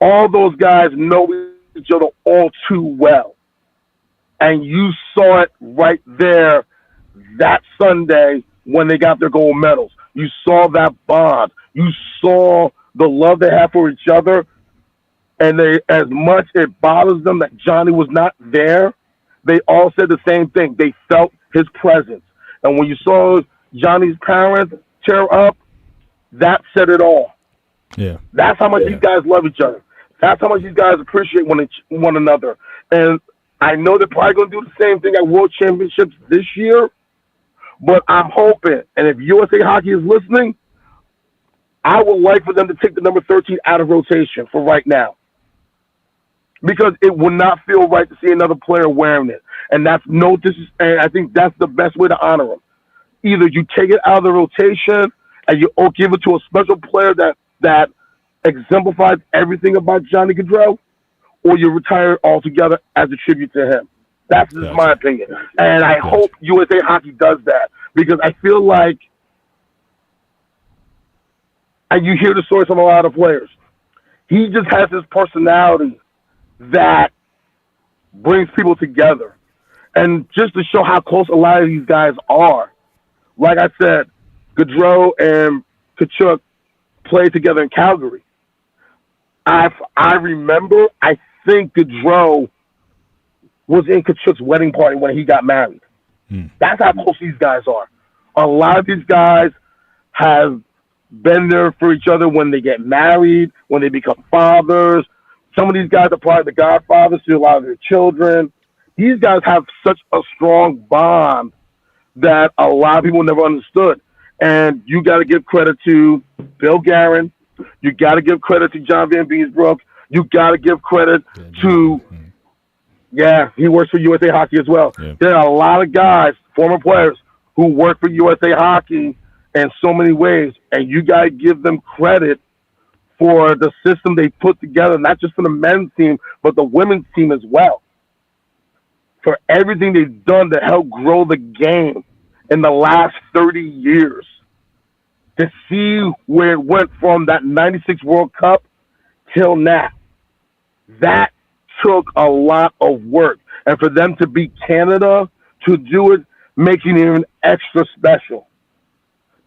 All those guys know each other all too well. And you saw it right there that Sunday when they got their gold medals. You saw that bond. You saw the love they have for each other. And they, as much it bothers them that Johnny was not there, they all said the same thing. They felt his presence. And when you saw Johnny's parents tear up, that said it all. Yeah. That's how much these guys love each other. That's how much these guys appreciate one another. And I know they're probably going to do the same thing at World Championships this year, but I'm hoping, and if USA Hockey is listening, I would like for them to take the number 13 out of rotation for right now, because it would not feel right to see another player wearing it. And and I think that's the best way to honor him. Either you take it out of the rotation and you give it to a special player that exemplifies everything about Johnny Gaudreau, or you retire it altogether as a tribute to him. That's just my opinion. And I hope USA Hockey does that, because I feel like, and you hear the stories from a lot of players, he just has this personality that brings people together. And just to show how close a lot of these guys are, like I said, Gaudreau and Tkachuk played together in Calgary. I remember, I think Gaudreau was in Tkachuk's wedding party when he got married. That's how close these guys are. A lot of these guys have been there for each other when they get married, when they become fathers. Some of these guys are probably the godfathers to a lot of their children. These guys have such a strong bond that a lot of people never understood. And you got to give credit to Bill Guerin. You got to give credit to John Van Beesbrook. You got to give credit to, he works for USA Hockey as well. Yeah. There are a lot of guys, former players, who work for USA Hockey in so many ways, and you got to give them credit for the system they put together, not just for the men's team, but the women's team as well, for everything they've done to help grow the game in the last 30 years. to see where it went from that 96 World Cup till now. That took a lot of work. And for them to beat Canada, to do it, making it even extra special.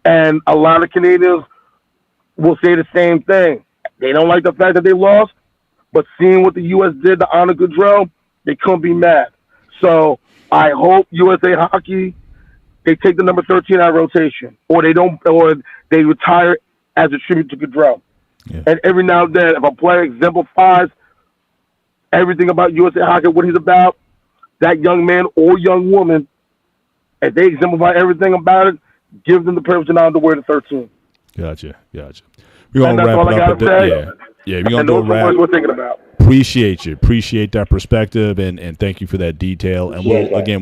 And a lot of Canadians will say the same thing. They don't like the fact that they lost, but seeing what the U.S. did to Anna Goodrow, they couldn't be mad. So I hope USA Hockey, they take the number 13 out of rotation, or they retire as a tribute to Goodrow. Yeah. And every now and then, if a player exemplifies everything about USA Hockey, what he's about, that young man or young woman, if they exemplify everything about it, give them the privilege and honor to wear the 13. Gotcha. We're gonna wrap it up. We're gonna do a wrap. We're thinking about. Appreciate that perspective, and thank you for that detail. And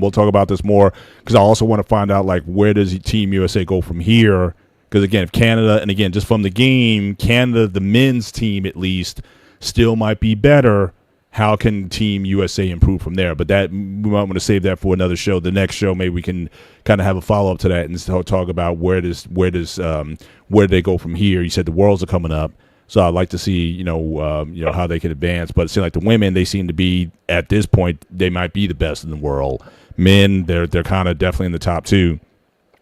we'll talk about this more, because I also want to find out, like, where does Team USA go from here? Because again, if Canada, and again, just from the game, Canada, the men's team at least, still might be better. How can Team USA improve from there? But that, we might want to save that for another show. The next show, maybe we can kind of have a follow up to that and talk about where do they go from here. You said the Worlds are coming up, so I'd like to see how they can advance. But it seems like the women, they seem to be, at this point, they might be the best in the world. Men, they're kind of definitely in the top two.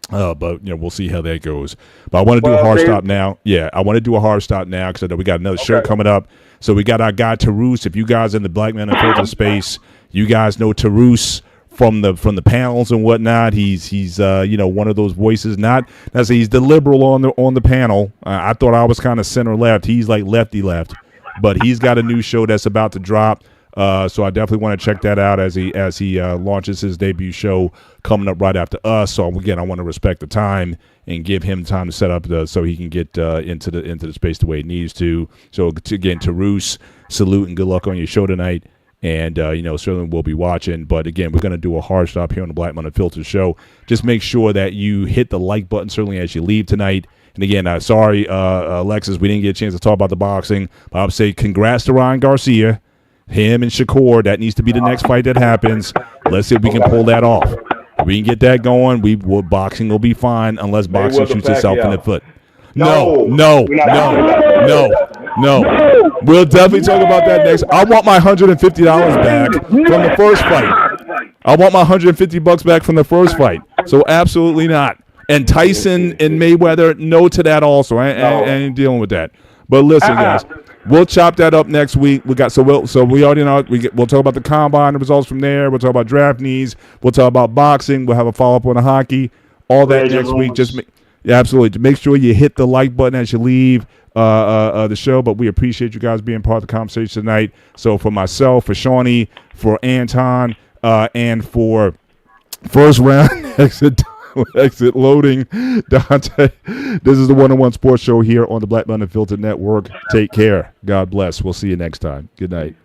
But we'll see how that goes. But I want to do a hard stop now. Yeah, I want to do a hard stop now, because I know we got another show coming up. So we got our guy Taroos. If you guys in the Black Man Unfiltered space, you guys know Taroos from the panels and whatnot. He's one of those voices. Not that he's the liberal on the panel. I thought I was kind of center left. He's like lefty left, but he's got a new show that's about to drop. So I definitely want to check that out as he launches his debut show coming up right after us. So again, I want to respect the time and give him time to set up so he can get into the space the way he needs to. So again, Taroos, salute and good luck on your show tonight. And certainly we'll be watching. But again, we're going to do a hard stop here on the Black Man Unfiltered show. Just make sure that you hit the like button certainly as you leave tonight. And again, sorry, Alexis, we didn't get a chance to talk about the boxing. But I would say congrats to Ryan Garcia. Him and Shakur, that needs to be the next fight that happens. Let's see if we can pull that off. If we can get that going, boxing will be fine, unless boxing shoots itself in the foot. No. We'll definitely talk about that next. I want my $150 back from the first fight. I want my $150 back from the first fight. So absolutely not. And Tyson and Mayweather, no to that also. I ain't dealing with that. But listen, guys. We'll chop that up next week. We already know we'll talk about the combine, the results from there. We'll talk about draft needs. We'll talk about boxing. We'll have a follow up on the hockey. All that next week. Absolutely. Make sure you hit the like button as you leave the show. But we appreciate you guys being part of the conversation tonight. So for myself, for Shawnee, for Anton, and for first round exit loading, Dante. This is the One-on-One Sports Show here on the Black Man Unfiltered Network. Take care. God bless. We'll see you next time. Good night.